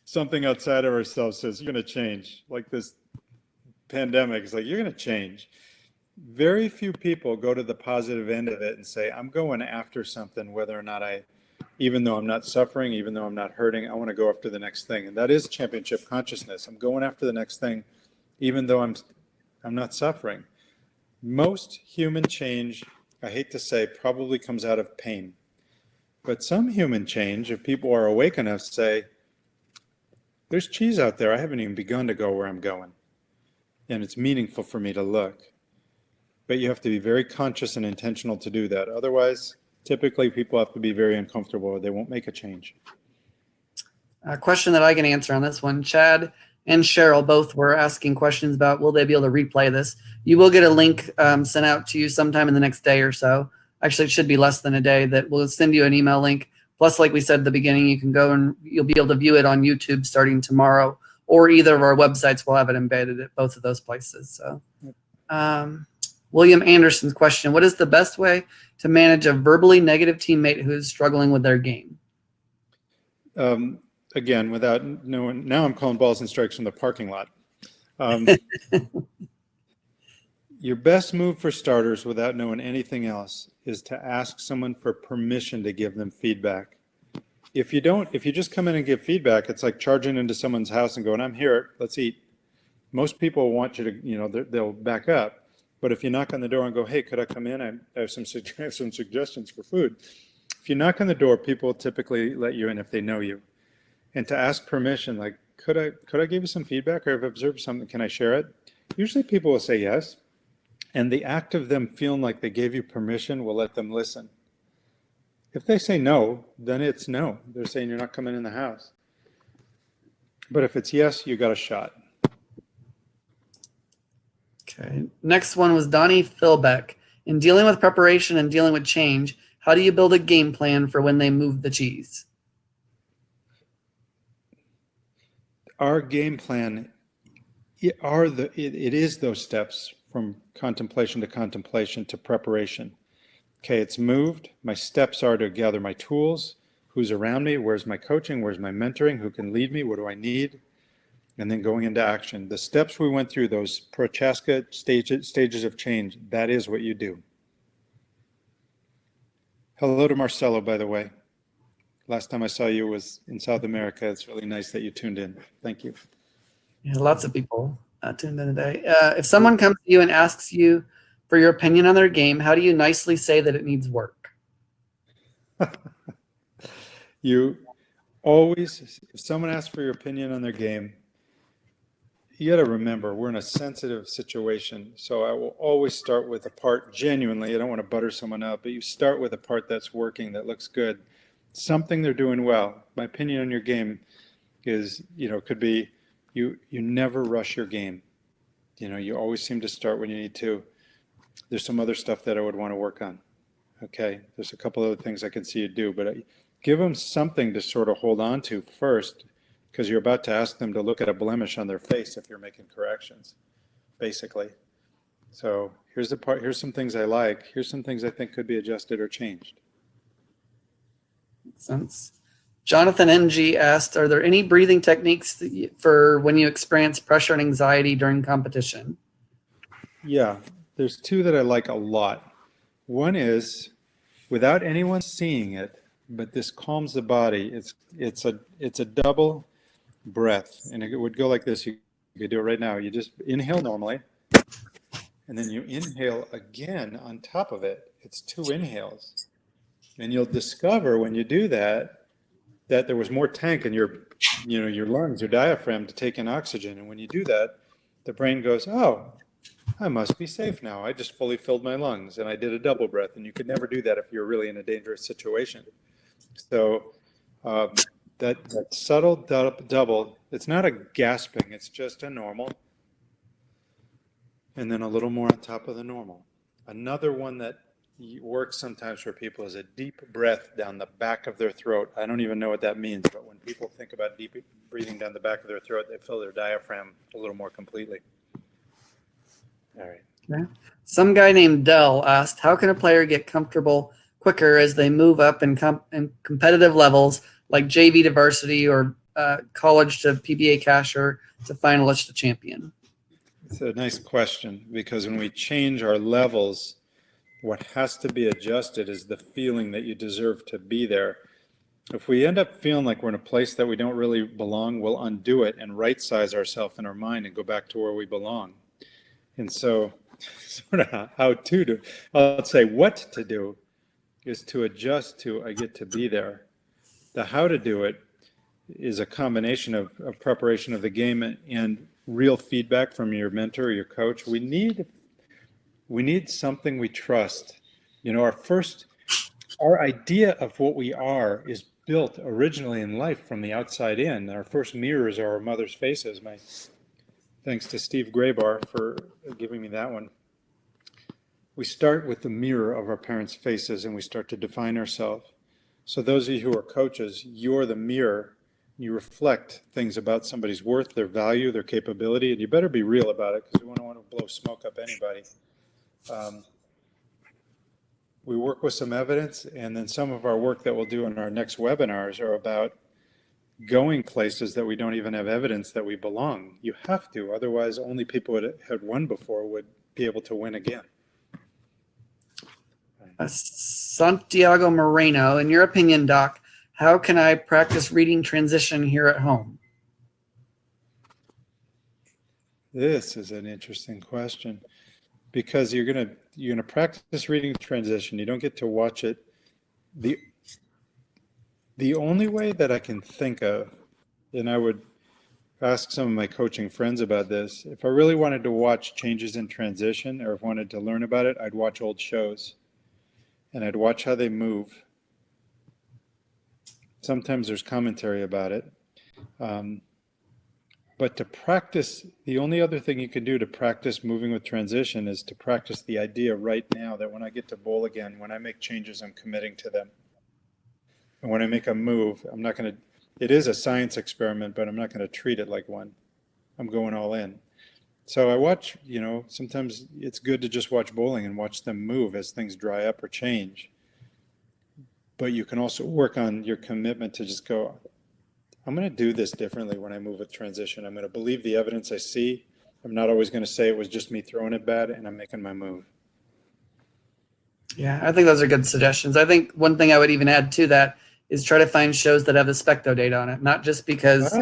something outside of ourselves says, you're going to change. Like this pandemic, it's like, you're going to change. Very few people go to the positive end of it and say, I'm going after something, whether or not even though I'm not suffering, even though I'm not hurting, I want to go after the next thing. And that is championship consciousness. I'm going after the next thing, even though I'm not suffering. Most human change, I hate to say, probably comes out of pain. But some human change, if people are awake enough, say, there's cheese out there. I haven't even begun to go where I'm going. And it's meaningful for me to look. But you have to be very conscious and intentional to do that. Otherwise, typically people have to be very uncomfortable or they won't make a change.
A question that I can answer on this one. Chad and Cheryl both were asking questions about will they be able to replay this. You will get a link sent out to you sometime in the next day or so. Actually, it should be less than a day that we'll send you an email link. Plus, like we said at the beginning, you can go and you'll be able to view it on YouTube starting tomorrow, or either of our websites will have it embedded at both of those places. So William Anderson's question: what is the best way to manage a verbally negative teammate who is struggling with their game?
Again, without knowing, now I'm calling balls and strikes from the parking lot. Your best move for starters, without knowing anything else, is to ask someone for permission to give them feedback. If you just come in and give feedback, it's like charging into someone's house and going, I'm here, let's eat. Most people want you to, they'll back up. But if you knock on the door and go, hey, could I come in? I have some suggestions for food. If you knock on the door, people typically let you in if they know you. And to ask permission, like, could I give you some feedback, or I've observed something, can I share it? Usually people will say yes, and the act of them feeling like they gave you permission will let them listen. If they say no, then it's no. They're saying you're not coming in the house. But if it's yes, you got a shot.
Okay. Next one was Donnie Philbeck. In dealing with preparation and dealing with change, how do you build a game plan for when they move the cheese?
Our game plan it is those steps from contemplation to preparation. Okay, it's moved. My steps are to gather my tools, who's around me, where's my coaching, where's my mentoring, who can lead me, what do I need, and then going into action. The steps we went through, those Prochaska stages of change, that is what you do. Hello to Marcelo, by the way. Last time I saw you was in South America. It's really nice that you tuned in. Thank you.
Yeah, lots of people tuned in today. If someone comes to you and asks you for your opinion on their game, how do you nicely say that it needs work?
You always, if someone asks for your opinion on their game, you got to remember we're in a sensitive situation. So I will always start with a part genuinely. I don't want to butter someone up, but you start with a part that's working, that looks good, something they're doing well. My opinion on your game is, could be you never rush your game. You always seem to start when you need to. There's some other stuff that I would want to work on. Okay, there's a couple other things I can see you do, but give them something to sort of hold on to first, because you're about to ask them to look at a blemish on their face if you're making corrections, basically. So here's the part. Here's some things I like. Here's some things I think could be adjusted or changed.
Makes sense. Jonathan NG asked, are there any breathing techniques for when you experience pressure and anxiety during competition?
Yeah, there's two that I like a lot. One is without anyone seeing it, but this calms the body. It's a double breath, and it would go like this. You could do it right now. You just inhale normally, and then you inhale again on top of it. It's two inhales, and you'll discover when you do that there was more tank in your lungs, your diaphragm, to take in oxygen. And when you do that, the brain goes, oh, I must be safe now. I just fully filled my lungs, and I did a double breath. And you could never do that if you're really in a dangerous situation. So that subtle double, it's not a gasping, it's just a normal. And then a little more on top of the normal. Another one that works sometimes for people is a deep breath down the back of their throat. I don't even know what that means, but when people think about deep breathing down the back of their throat, they fill their diaphragm a little more completely. All right.
Okay. Some guy named Dell asked, how can a player get comfortable quicker as they move up in competitive levels like JV to varsity or college to PBA casher to finalist to champion?
It's a nice question, because when we change our levels, what has to be adjusted is the feeling that you deserve to be there. If we end up feeling like we're in a place that we don't really belong, we'll undo it and right size ourselves in our mind and go back to where we belong. And so sort of how to do, I'll say what to do is to adjust to I get to be there. The how to do it is a combination of preparation of the game and real feedback from your mentor or your coach. We need something we trust. Our idea of what we are is built originally in life from the outside in. Our first mirrors are our mother's faces. Thanks to Steve Graybar for giving me that one. We start with the mirror of our parents' faces and we start to define ourselves. So those of you who are coaches, you're the mirror. You reflect things about somebody's worth, their value, their capability, and you better be real about it, because we don't want to blow smoke up anybody. We work with some evidence, and then some of our work that we'll do in our next webinars are about going places that we don't even have evidence that we belong. You have to, otherwise only people that had won before would be able to win again.
Santiago Moreno, in your opinion, Doc, how can I practice reading transition here at home?
This is an interesting question, because you're gonna practice reading transition. You don't get to watch it. The only way that I can think of, and I would asked some of my coaching friends about this. If I really wanted to watch changes in transition or if I wanted to learn about it, I'd watch old shows and I'd watch how they move. Sometimes there's commentary about it. But to practice, the only other thing you can do to practice moving with transition is to practice the idea right now that when I get to bowl again, when I make changes, I'm committing to them. And when I make a move, I'm not going to, it is a science experiment, but I'm not going to treat it like one. I'm going all in. So I watch, sometimes it's good to just watch bowling and watch them move as things dry up or change. But you can also work on your commitment to just go, I'm going to do this differently when I move with transition. I'm going to believe the evidence I see. I'm not always going to say it was just me throwing it bad and I'm making my move.
Yeah, I think those are good suggestions. I think one thing I would even add to that is try to find shows that have the specto data on it, not just because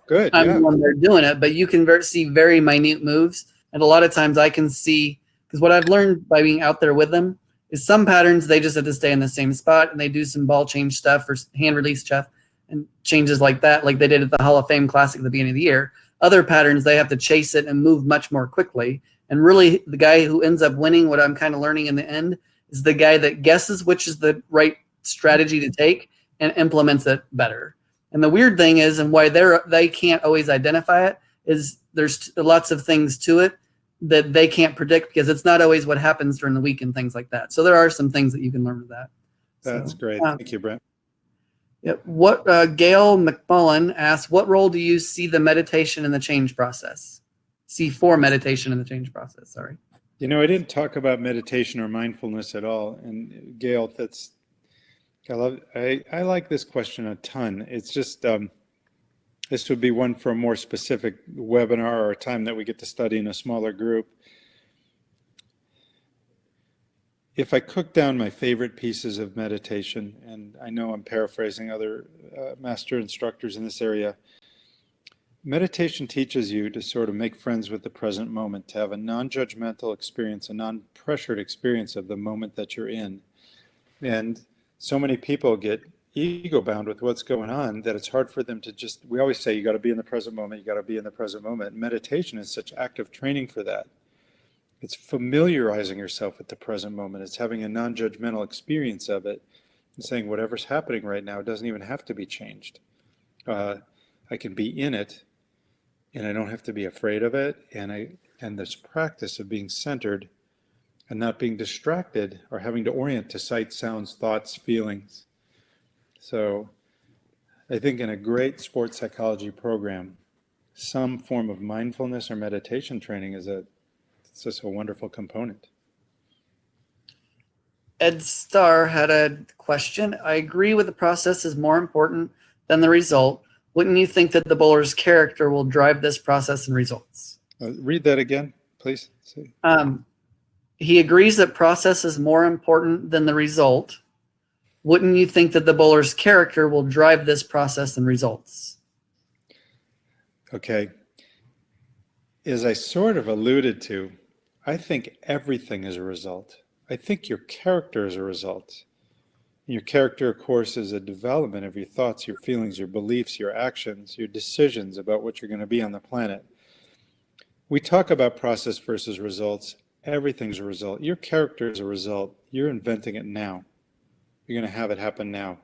Good.
I'm
Yeah.
the one they're doing it, but you can see very minute moves. And a lot of times I can see, because what I've learned by being out there with them is some patterns, they just have to stay in the same spot and they do some ball change stuff or hand release stuff and changes like that, like they did at the Hall of Fame Classic at the beginning of the year. Other patterns, they have to chase it and move much more quickly. And really, the guy who ends up winning, what I'm kind of learning in the end, is the guy that guesses which is the right strategy to take and implements it better. And the weird thing is, and why they can't always identify it, is there's lots of things to it that they can't predict because it's not always what happens during the week and things like that. So there are some things that you can learn with that.
That's great. Thank you, Brent.
Yep. Gail McMullen asks, what role do you see the meditation in the change process? See for meditation in the change process, sorry.
I didn't talk about meditation or mindfulness at all. And Gail, I like this question a ton. It's just, this would be one for a more specific webinar or a time that we get to study in a smaller group. If I cook down my favorite pieces of meditation, and I know I'm paraphrasing other master instructors in this area, meditation teaches you to sort of make friends with the present moment, to have a non-judgmental experience, a non-pressured experience of the moment that you're in. And so many people get ego bound with what's going on that it's hard for them to just, we always say you got to be in the present moment, you got to be in the present moment. Meditation is such active training for that. It's familiarizing yourself with the present moment. It's having a non-judgmental experience of it and saying whatever's happening right now doesn't even have to be changed. I can be in it and I don't have to be afraid of it. And this practice of being centered and not being distracted or having to orient to sights, sounds, thoughts, feelings. So I think in a great sports psychology program, some form of mindfulness or meditation training is it's just a wonderful component.
Ed Starr had a question. I agree with the process is more important than the result. Wouldn't you think that the bowler's character will drive this process and results?
Read that again, please.
He agrees that process is more important than the result. Wouldn't you think that the bowler's character will drive this process and results?
Okay. As I sort of alluded to, I think everything is a result. I think your character is a result. And your character, of course, is a development of your thoughts, your feelings, your beliefs, your actions, your decisions about what you're going to be on the planet. We talk about process versus results. Everything's a result. Your character is a result. You're inventing it now. You're going to have it happen now.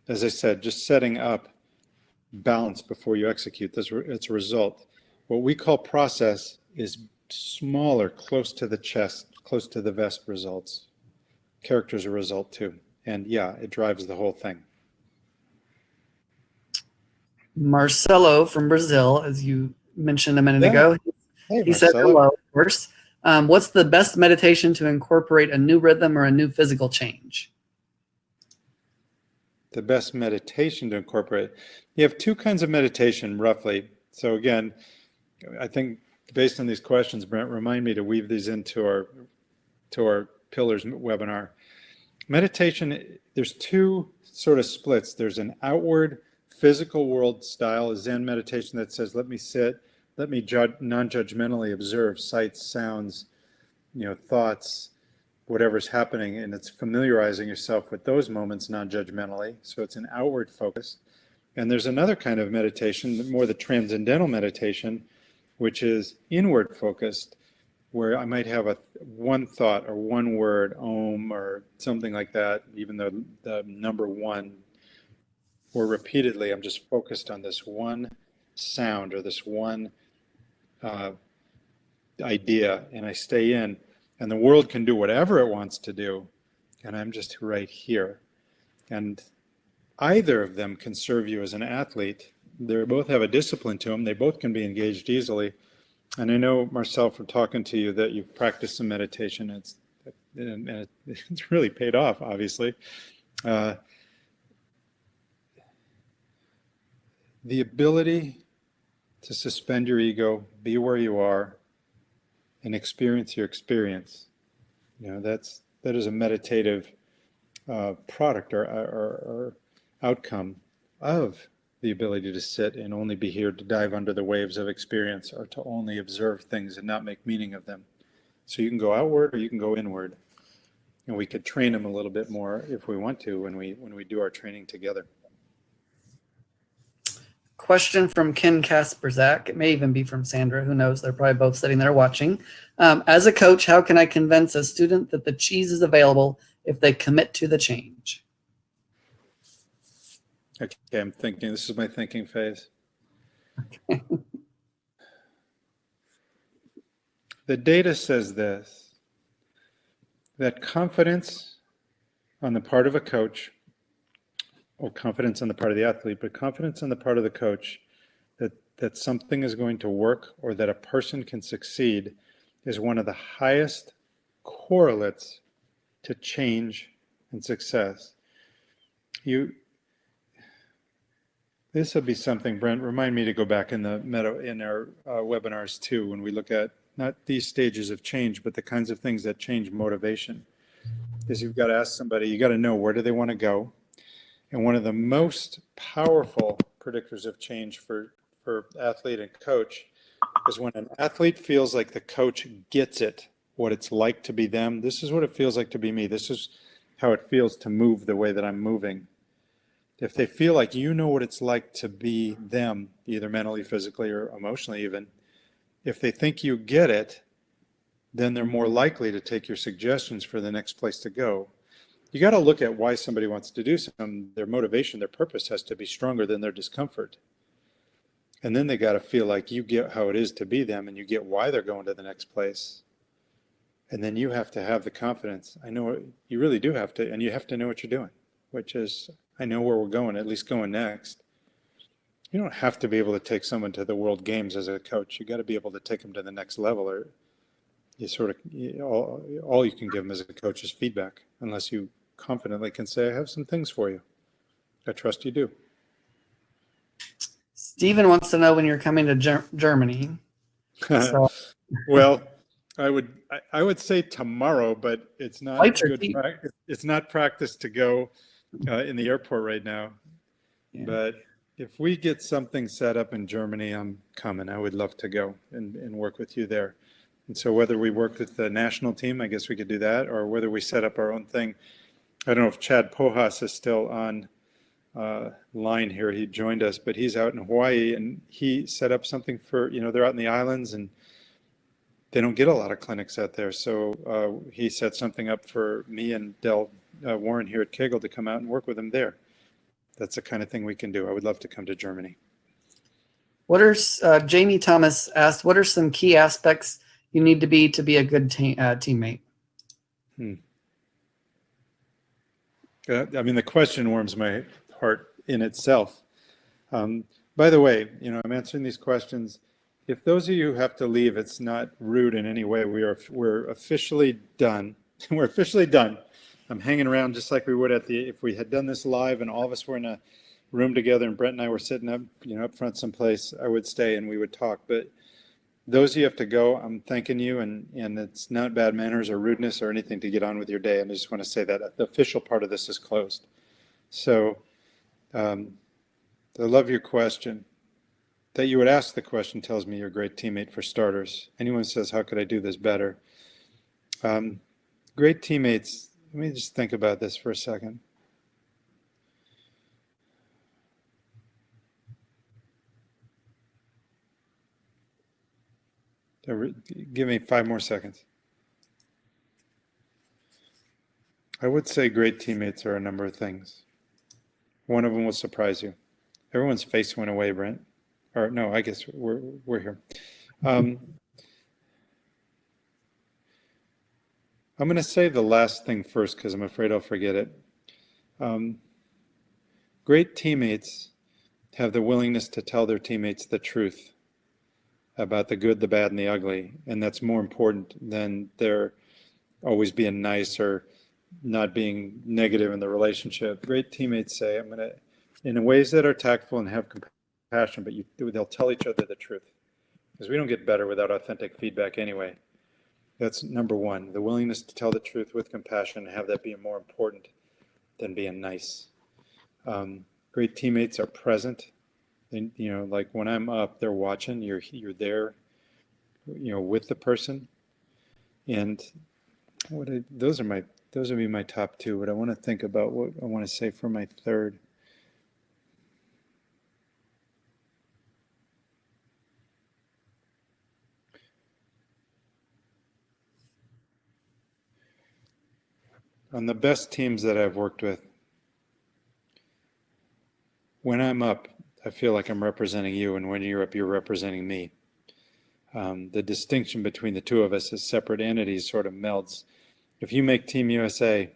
As I said, just setting up balance before you execute, it's a result. What we call process is smaller, close to the chest, close to the vest results. Character's a result too. And yeah, it drives the whole thing.
Marcelo from Brazil, as you mentioned a minute ago,
Hey,
he said
Marcelo.
hello, of course. What's the best meditation to incorporate a new rhythm or a new physical change?
The best meditation to incorporate. You have two kinds of meditation, roughly. So again, I think based on these questions, Brent, remind me to weave these into our Pillars webinar. Meditation, there's two sort of splits. There's an outward physical world style, a Zen meditation that says, let me sit, let me non-judgmentally observe sights, sounds, thoughts, whatever's happening, and it's familiarizing yourself with those moments non-judgmentally. So it's an outward focus. And there's another kind of meditation, more the transcendental meditation, which is inward focused, where I might have one thought or one word, om or something like that, even though the number one, or repeatedly, I'm just focused on this one sound or this one idea, and I stay in, and the world can do whatever it wants to do, and I'm just right here. And either of them can serve you as an athlete. They both have a discipline to them. They both can be engaged easily. And I know, Marcel, from talking to you, that you've practiced some meditation. It's really paid off, obviously. The ability to suspend your ego, be where you are, and experience your experience. That is a meditative product or outcome of the ability to sit and only be here to dive under the waves of experience, or to only observe things and not make meaning of them. So you can go outward or you can go inward, and we could train them a little bit more if we want to when we do our training together.
Question from Ken Kasperzak. It may even be from Sandra. Who knows? They're probably both sitting there watching. As a coach, how can I convince a student that the cheese is available if they commit to the change?
Okay, I'm thinking. This is my thinking phase. The data says this, that confidence on the part of a coach, or confidence on the part of the athlete, but confidence on the part of the coach that something is going to work or that a person can succeed is one of the highest correlates to change and success. This will be something, Brent, remind me to go back in our webinars too, when we look at not these stages of change, but the kinds of things that change motivation. Is you've got to ask somebody, you got to know, where do they want to go? And one of the most powerful predictors of change for athlete and coach is when an athlete feels like the coach gets it, what it's like to be them. This is what it feels like to be me. This is how it feels to move the way that I'm moving. If they feel like you know what it's like to be them, either mentally, physically, or emotionally even, if they think you get it, then they're more likely to take your suggestions for the next place to go. You got to look at why somebody wants to do something. Their motivation, their purpose has to be stronger than their discomfort. And then they got to feel like you get how it is to be them, and you get why they're going to the next place. And then you have to have the confidence. I know you really do have to, and you have to know what you're doing, which is, I know where we're going, at least going next. You don't have to be able to take someone to the World Games as a coach. You got to be able to take them to the next level, or you sort of, all you can give them as a coach is feedback, unless you confidently can say, I have some things for you. I trust you do.
Stephen wants to know when you're coming to Germany. So,
well, I would say tomorrow, but it's not good practice. It's not practice to go in the airport right now. Yeah. But if we get something set up in Germany, I'm coming. I would love to go and work with you there. And so whether we work with the national team, I guess we could do that, or whether we set up our own thing. I don't know if Chad Pohas is still on line here. He joined us, but he's out in Hawaii, and he set up something for, they're out in the islands and they don't get a lot of clinics out there. So he set something up for me and Del Warren here at Kegel to come out and work with him there. That's the kind of thing we can do. I would love to come to Germany.
What are, Jamie Thomas asked, what are some key aspects you need to be a good teammate?
I mean, the question warms my heart in itself. By the way, I'm answering these questions. If those of you who have to leave, it's not rude in any way. We're officially done. We're officially done. I'm hanging around just like we would if we had done this live and all of us were in a room together and Brent and I were sitting up, up front someplace, I would stay and we would talk. But those of you have to go, I'm thanking you, and it's not bad manners or rudeness or anything to get on with your day. And I just want to say that the official part of this is closed. So I love your question. That you would ask the question tells me you're a great teammate for starters. Anyone says, how could I do this better? Great teammates, let me just think about this for a second. Give me 5 more seconds. I would say great teammates are a number of things. One of them will surprise you. Everyone's face went away, Brent. Or no, I guess we're here. I'm going to say the last thing first because I'm afraid I'll forget it. Great teammates have the willingness to tell their teammates the truth about the good, the bad, and the ugly. And that's more important than their always being nice or not being negative in the relationship. Great teammates say, I'm going to, in ways that are tactful and have compassion, but they'll tell each other the truth. Because we don't get better without authentic feedback anyway. That's number one, the willingness to tell the truth with compassion and have that be more important than being nice. Great teammates are present. And, like when I'm up, they're watching, you're there, with the person. And those would be my top two, but I want to think about what I want to say for my third. On the best teams that I've worked with, when I'm up, I feel like I'm representing you, and when you're up, you're representing me. The distinction between the two of us as separate entities sort of melds. If you make Team USA,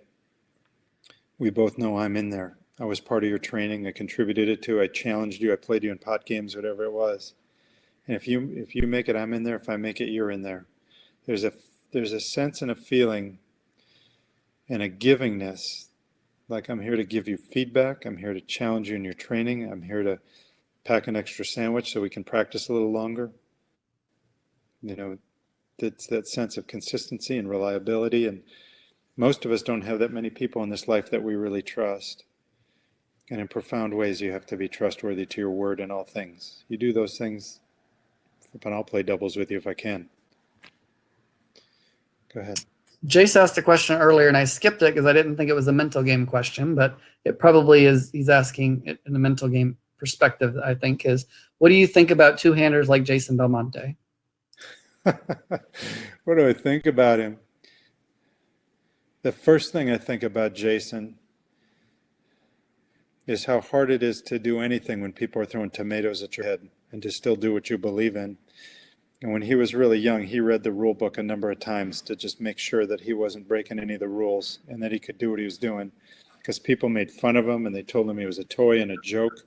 we both know I'm in there. I was part of your training. I contributed it to. I challenged you. I played you in pot games, whatever it was. And if you make it, I'm in there. If I make it, you're in there. There's a sense and a feeling and a givingness, like I'm here to give you feedback. I'm here to challenge you in your training. I'm here to pack an extra sandwich so we can practice a little longer. It's that sense of consistency and reliability. And most of us don't have that many people in this life that we really trust. And in profound ways, you have to be trustworthy to your word in all things. You do those things, but I'll play doubles with you if I can. Go ahead.
Jace asked a question earlier, and I skipped it because I didn't think it was a mental game question, but it probably is. He's asking it in a mental game perspective, I think, is what do you think about two-handers like Jason Belmonte?
What do I think about him? The first thing I think about Jason is how hard it is to do anything when people are throwing tomatoes at your head and to still do what you believe in. And when he was really young, he read the rule book a number of times to just make sure that he wasn't breaking any of the rules and that he could do what he was doing. Because people made fun of him and they told him he was a toy and a joke.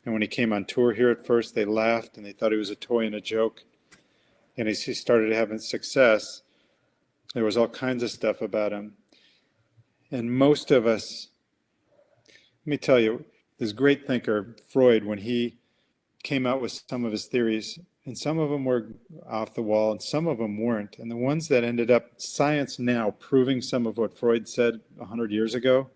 And when he came on tour here at first, they laughed and they thought he was a toy and a joke. And as he started having success, there was all kinds of stuff about him. And most of us, let me tell you, this great thinker, Freud, when he came out with some of his theories, and some of them were off the wall and some of them weren't. And the ones that ended up, science now proving some of what Freud said 100 years ago,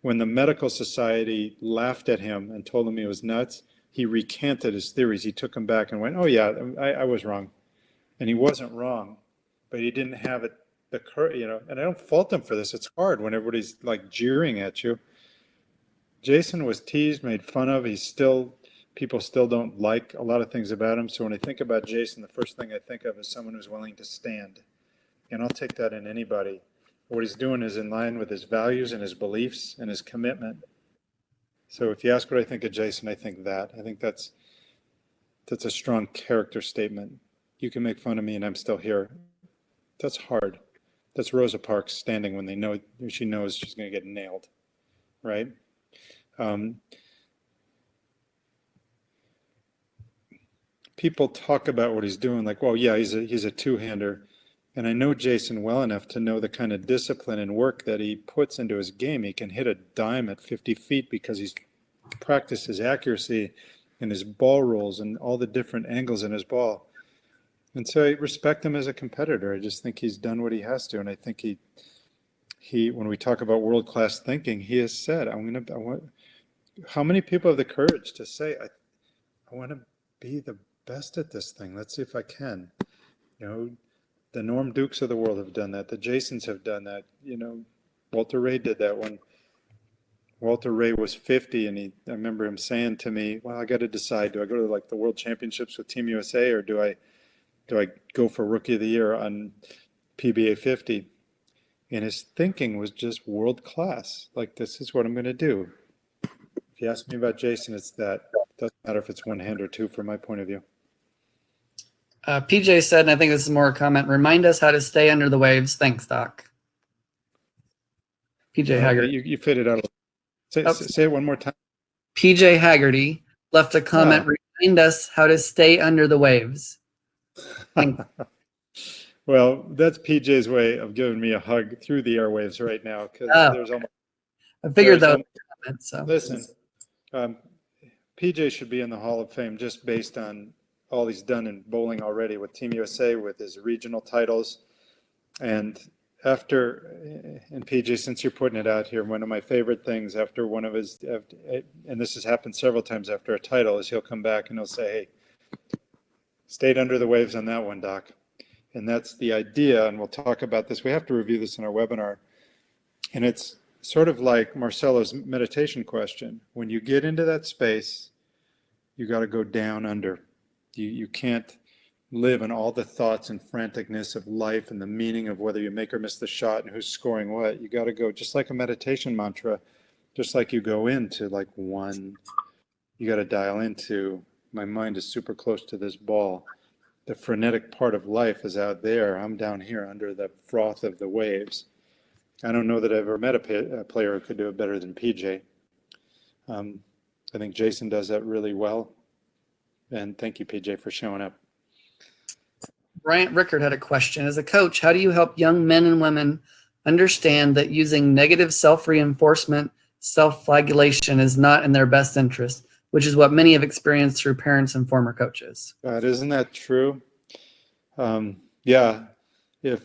when the medical society laughed at him and told him he was nuts, he recanted his theories. He took them back and went, oh yeah, I was wrong. And he wasn't wrong, but he didn't have it, the courage, and I don't fault him for this. It's hard when everybody's like jeering at you. Jason was teased, made fun of. People still don't like a lot of things about him. So when I think about Jason, the first thing I think of is someone who's willing to stand. And I'll take that in anybody. What he's doing is in line with his values and his beliefs and his commitment. So if you ask what I think of Jason, I think that. I think that's a strong character statement. You can make fun of me and I'm still here. That's hard. That's Rosa Parks standing when she knows she's going to get nailed, right? People talk about what he's doing like, well, yeah, he's a two-hander. And I know Jason well enough to know the kind of discipline and work that he puts into his game. He can hit a dime at 50 feet because he's practiced his accuracy and his ball rolls and all the different angles in his ball. And so I respect him as a competitor. I just think he's done what he has to. And I think he when we talk about world-class thinking, he has said, how many people have the courage to say, I want to be the best at this thing. Let's see if I can. The Norm Dukes of the world have done that. The Jasons have done that. Walter Ray did that when Walter Ray was 50, and I remember him saying to me, well, I got to decide, do I go to like the World Championships with Team USA, or do I do I go for Rookie of the Year on PBA 50? And his thinking was just world class. Like, this is what I'm going to do. If you ask me about Jason, it's that. It doesn't matter if it's one hand or two from my point of view.
PJ said, and I think this is more a comment, remind us how to stay under the waves. Thanks, Doc. PJ Haggerty.
You fit it out. Say it one more time.
PJ Haggerty left a comment, remind us how to stay under the waves.
Well, that's PJ's way of giving me a hug through the airwaves right now, because there's almost.
I figured that was a comment, so.
Listen, PJ should be in the Hall of Fame just based on all he's done in bowling already with Team USA, with his regional titles. And PJ, since you're putting it out here, one of my favorite things after one of his, and this has happened several times after a title, is he'll come back and he'll say, hey, stayed under the waves on that one, Doc. And that's the idea, and we'll talk about this. We have to review this in our webinar. And it's sort of like Marcelo's meditation question. When you get into that space, you got to go down under. You can't live in all the thoughts and franticness of life and the meaning of whether you make or miss the shot and who's scoring what. You got to go, just like a meditation mantra, just like you go into like one, you got to dial into, my mind is super close to this ball. The frenetic part of life is out there. I'm down here under the froth of the waves. I don't know that I've ever met a player who could do it better than PJ. I think Jason does that really well. And thank you, PJ, for showing up.
Bryant Rickard had a question. As a coach, how do you help young men and women understand that using negative self-reinforcement, self-flagellation is not in their best interest, which is what many have experienced through parents and former coaches?
God, isn't that true? Yeah, if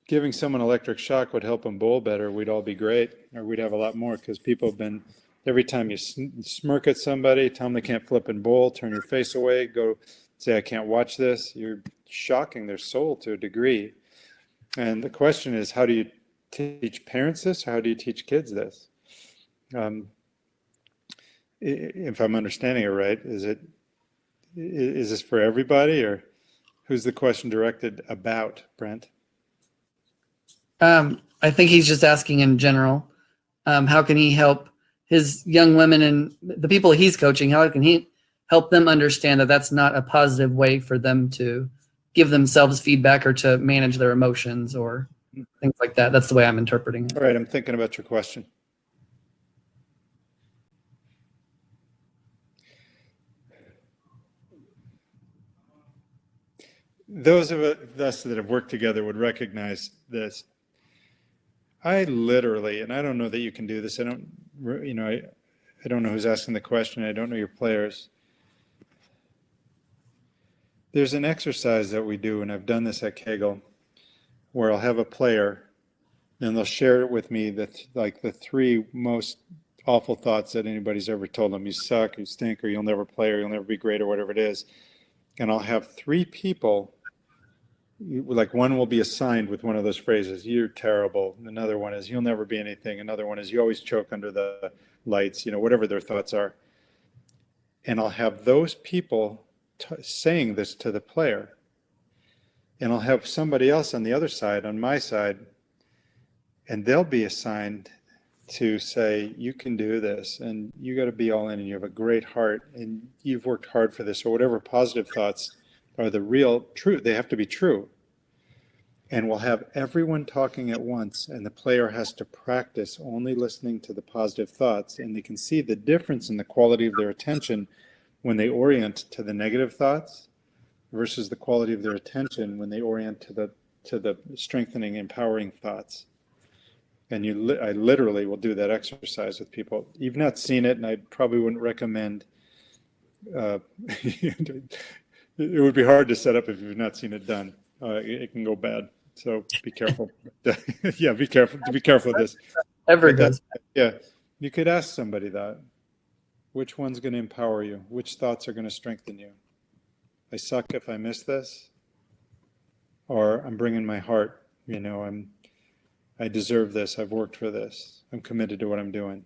giving someone electric shock would help them bowl better, we'd all be great, or we'd have a lot more, because people have been, every time you smirk at somebody, tell them they can't flip and bowl, turn your face away, go say, I can't watch this, you're shocking their soul to a degree. And the question is, how do you teach parents this, or how do you teach kids this? If I'm understanding it right, is this for everybody, or who's the question directed about, Brent?
I think he's just asking in general, how can he help his young women and the people he's coaching, how can he help them understand that that's not a positive way for them to give themselves feedback or to manage their emotions or things like that? That's the way I'm interpreting it.
All right, I'm thinking about your question. Those of us that have worked together would recognize this. I literally, and I don't know that you can do this. I don't know who's asking the question. I don't know your players. There's an exercise that we do, and I've done this at Kegel, where I'll have a player, and they'll share it with me, the three most awful thoughts that anybody's ever told them. You suck, you stink, or you'll never play, or you'll never be great, or whatever it is. And I'll have three people, like one will be assigned with one of those phrases, you're terrible. Another one is, you'll never be anything. Another one is, you always choke under the lights, whatever their thoughts are. And I'll have those people saying this to the player. And I'll have somebody else on the other side, on my side, and they'll be assigned to say, you can do this, and you got to be all in, and you have a great heart, and you've worked hard for this, or whatever positive thoughts are the real truth. They have to be true. And we'll have everyone talking at once, and the player has to practice only listening to the positive thoughts, and they can see the difference in the quality of their attention when they orient to the negative thoughts versus the quality of their attention when they orient to the strengthening, empowering thoughts. And I literally will do that exercise with people. You've not seen it, and I probably wouldn't recommend. It would be hard to set up if you've not seen it done. It can go bad, so be careful. Yeah, be careful. Be careful with this.
Ever goes.
Yeah, you could ask somebody that. Which one's going to empower you? Which thoughts are going to strengthen you? I suck if I miss this, or I'm bringing my heart. I deserve this. I've worked for this. I'm committed to what I'm doing.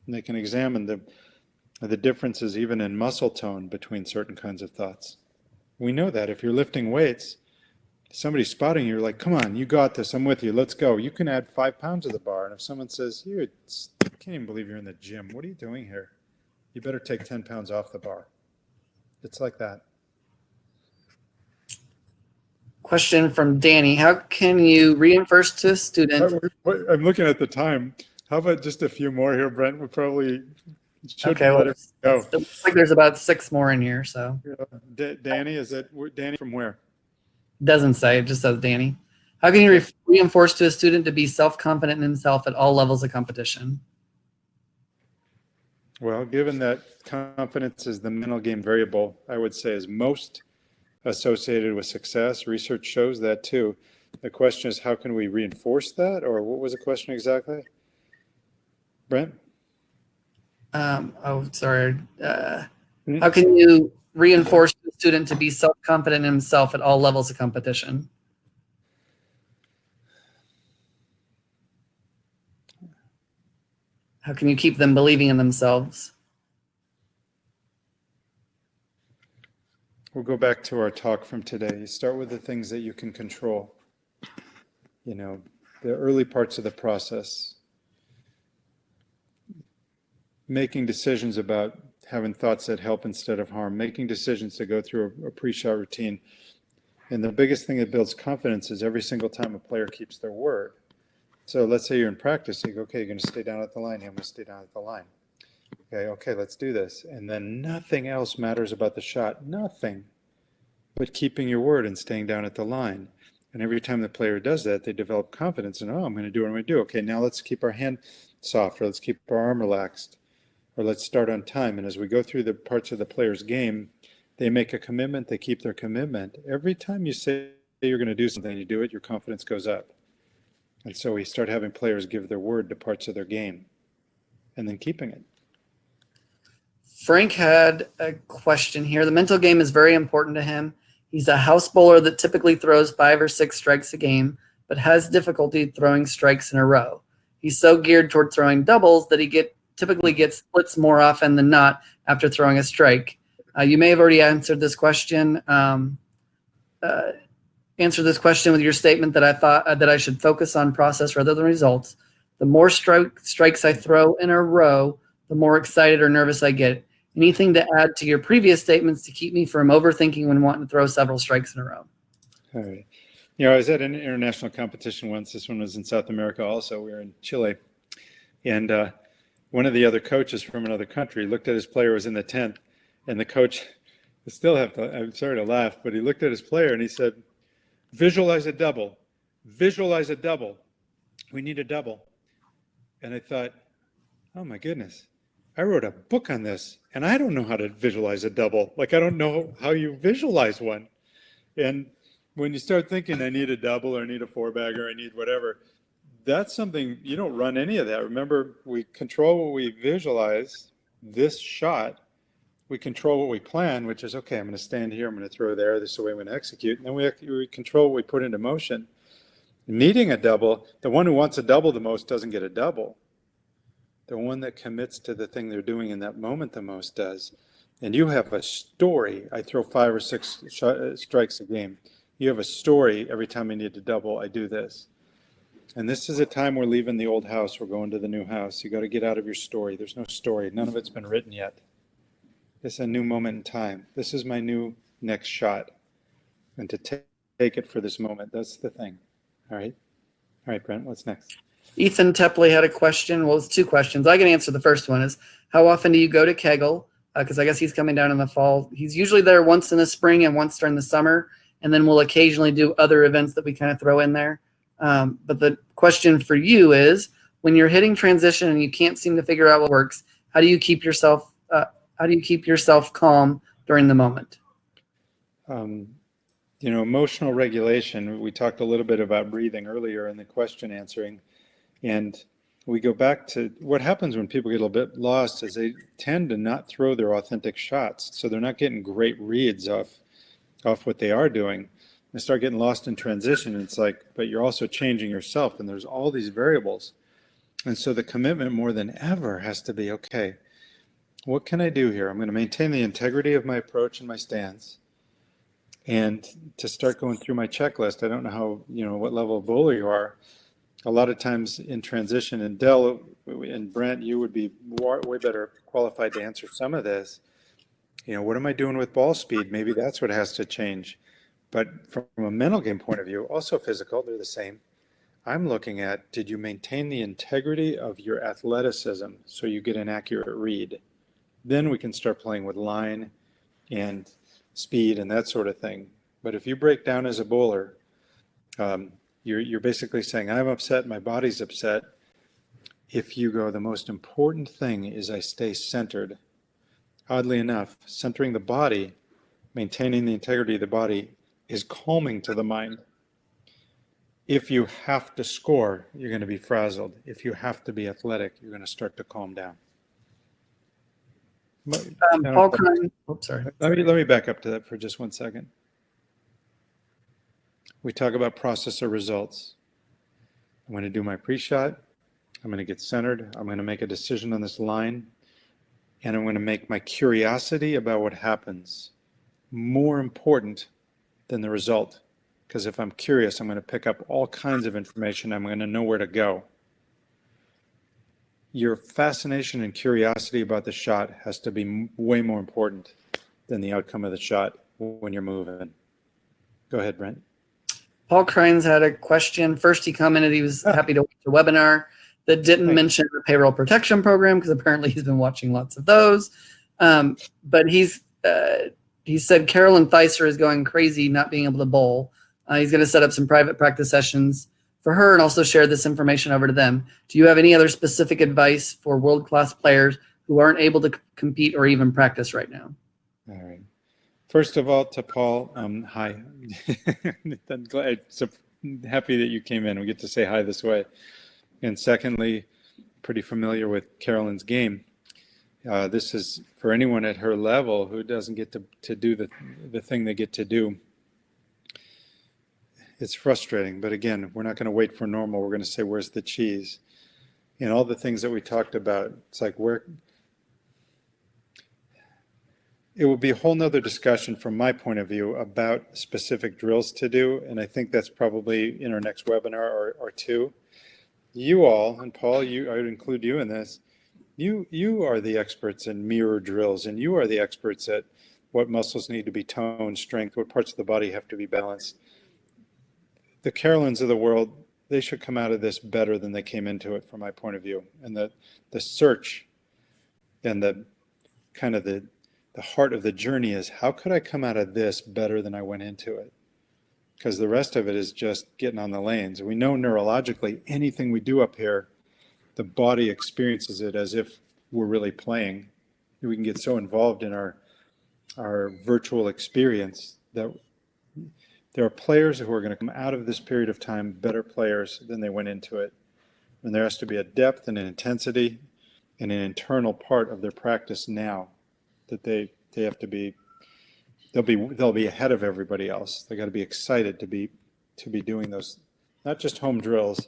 And they can examine the differences even in muscle tone between certain kinds of thoughts. We know that if you're lifting weights, somebody's spotting you, you're like, come on, you got this, I'm with you, let's go. You can add 5 pounds to the bar. And if someone says, I can't even believe you're in the gym, what are you doing here? You better take 10 pounds off the bar. It's like that.
Question from Danny. How can you reinforce to a student?
I'm looking at the time. How about just a few more here, Brent? We probably should
Okay, well,
let it go.
it looks like there's about 6 more in here, so.
Danny, is it Danny from where?
Doesn't say, it just says Danny. How can you reinforce to a student to be self-confident in himself at all levels of competition?
Well, given that confidence is the mental game variable, I would say is most associated with success. Research shows that too. The question is, how can we reinforce that? Or what was the question exactly? Brent?
Sorry. How can you reinforce the student to be self-confident in himself at all levels of competition? How can you keep them believing in themselves?
We'll go back to our talk from today. You start with the things that you can control. You know, the early parts of the process. Making decisions about having thoughts that help instead of harm. Making decisions to go through a pre-shot routine. And the biggest thing that builds confidence is every single time a player keeps their word. So let's say you're in practice, you go, okay, you're going to stay down at the line. I'm going to stay down at the line. Okay, let's do this. And then nothing else matters about the shot. Nothing but keeping your word and staying down at the line. And every time the player does that, they develop confidence and, I'm going to do what I'm going to do. Okay, now let's keep our hand soft, or let's keep our arm relaxed, or let's start on time. And as we go through the parts of the player's game, they make a commitment, they keep their commitment. Every time you say you're going to do something, you do it, your confidence goes up. And so we start having players give their word to parts of their game and then keeping it.
Frank had a question here. The mental game is very important to him. He's a house bowler that typically throws 5 or 6 strikes a game, but has difficulty throwing strikes in a row. He's so geared toward throwing doubles that he typically gets splits more often than not after throwing a strike. You may have already answered this question. Answer this question with your statement that I thought that I should focus on process rather than results. The more strikes I throw in a row, the more excited or nervous I get. Anything to add to your previous statements to keep me from overthinking when wanting to throw several strikes in a row?
All right. I was at an international competition once. This one was in South America also. We were in Chile. And one of the other coaches from another country looked at his player, was in the 10th. And the coach, I'm sorry to laugh, but he looked at his player and he said, visualize a double. Visualize a double. We need a double. And I thought, oh my goodness, I wrote a book on this and I don't know how to visualize a double. Like, I don't know how you visualize one. And when you start thinking, I need a double or I need a 4-bagger, I need whatever, that's something, you don't run any of that. Remember, we control what we visualize, this shot. We control what we plan, which is, okay, I'm going to stand here, I'm going to throw there, this is the way I'm going to execute. And then we control what we put into motion. Needing a double, the one who wants a double the most doesn't get a double. The one that commits to the thing they're doing in that moment the most does. And you have a story. I throw 5 or 6 strikes a game. You have a story. Every time I need to double, I do this. And this is a time we're leaving the old house. We're going to the new house. You got to get out of your story. There's no story. None of it's been written yet. It's a new moment in time. This is my new next shot. And to take it for this moment, that's the thing. All right, Brent, what's next?
Ethan Tepley had a question. Well, it's 2 questions. I can answer the first one is, how often do you go to Kegel? Because I guess he's coming down in the fall. He's usually there once in the spring and once during the summer. And then we'll occasionally do other events that we kind of throw in there. But the question for you is, when you're hitting transition and you can't seem to figure out what works, how do you keep yourself calm during the moment?
Emotional regulation. We talked a little bit about breathing earlier in the question answering. And we go back to what happens when people get a little bit lost is they tend to not throw their authentic shots. So they're not getting great reads off what they are doing. They start getting lost in transition. It's like, but you're also changing yourself and there's all these variables. And so the commitment more than ever has to be, okay, what can I do here? I'm going to maintain the integrity of my approach and my stance. And to start going through my checklist, I don't know how, what level of bowler you are. A lot of times in transition, and Dell and Brent, you would be way better qualified to answer some of this. What am I doing with ball speed? Maybe that's what has to change. But from a mental game point of view, also physical, they're the same. I'm looking at, did you maintain the integrity of your athleticism so you get an accurate read? Then we can start playing with line and speed and that sort of thing. But if you break down as a bowler, you're basically saying, I'm upset, my body's upset. If you go, the most important thing is I stay centered. Oddly enough, centering the body, maintaining the integrity of the body is calming to the mind. If you have to score, you're going to be frazzled. If you have to be athletic, you're going to start to calm down.
Paul Klein, sorry.
Let me back up to that for just 1 second. We talk about processor results. I'm going to do my pre-shot. I'm going to get centered. I'm going to make a decision on this line. And I'm going to make my curiosity about what happens more important than the result. Because if I'm curious, I'm going to pick up all kinds of information. I'm going to know where to go. Your fascination and curiosity about the shot has to be way more important than the outcome of the shot when you're moving. Go ahead, Brent.
Paul Kreins had a question. First, he commented he was happy to watch a webinar that didn't mention the payroll protection program, because apparently he's been watching lots of those. But he said Carolyn Thicer is going crazy not being able to bowl. He's going to set up some private practice sessions for her and also share this information over to them. Do you have any other specific advice for world-class players who aren't able to compete or even practice right now?
All right. First of all, to Paul, hi. I'm glad, so happy that you came in. We get to say hi this way. And secondly, pretty familiar with Carolyn's game. This is for anyone at her level who doesn't get to do the thing they get to do. It's frustrating, but again, we're not going to wait for normal. We're going to say, where's the cheese? And all the things that we talked about, it's like, it will be a whole nother discussion from my point of view about specific drills to do. And I think that's probably in our next webinar or two. You all, and Paul, I would include you in this, you are the experts in mirror drills, and you are the experts at what muscles need to be toned, strength, what parts of the body have to be balanced. The Carolyns of the world, they should come out of this better than they came into it, from my point of view. And the search and the kind of the heart of the journey is, how could I come out of this better than I went into it? Because the rest of it is just getting on the lanes. We know neurologically, anything we do up here, the body experiences it as if we're really playing. We can get so involved in our virtual experience that there are players who are going to come out of this period of time better players than they went into it. And there has to be a depth and an intensity and an internal part of their practice now that they have to be. They'll be ahead of everybody else. They got to be excited to be doing those, not just home drills.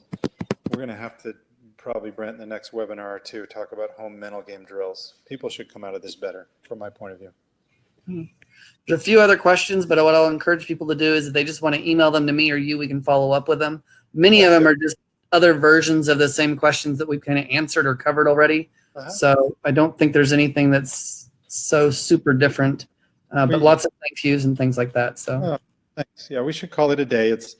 We're going to have to probably, Brent, in the next webinar or two, talk about home mental game drills. People should come out of this better, from my point of view.
There's a few other questions, but what I'll encourage people to do is if they just want to email them to me or you, we can follow up with them. Many of them are just other versions of the same questions that we've kind of answered or covered already. So I don't think there's anything that's so super different, but lots of thank yous and things like that. So
thanks. Yeah, we should call it a day. It's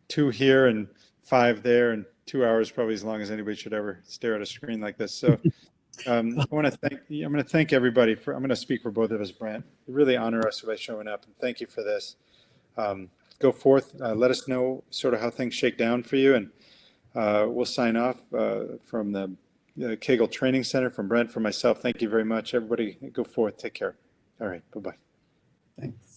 2 here and 5 there, and 2 hours probably as long as anybody should ever stare at a screen like this. So I'm going to thank everybody I'm going to speak for both of us, Brent. You really honor us by showing up, and thank you for this. Go forth, let us know sort of how things shake down for you, and we'll sign off from the Kegel Training Center, from Brent, from myself. Thank you very much, everybody. Go forth, take care. All right, bye-bye.
Thanks.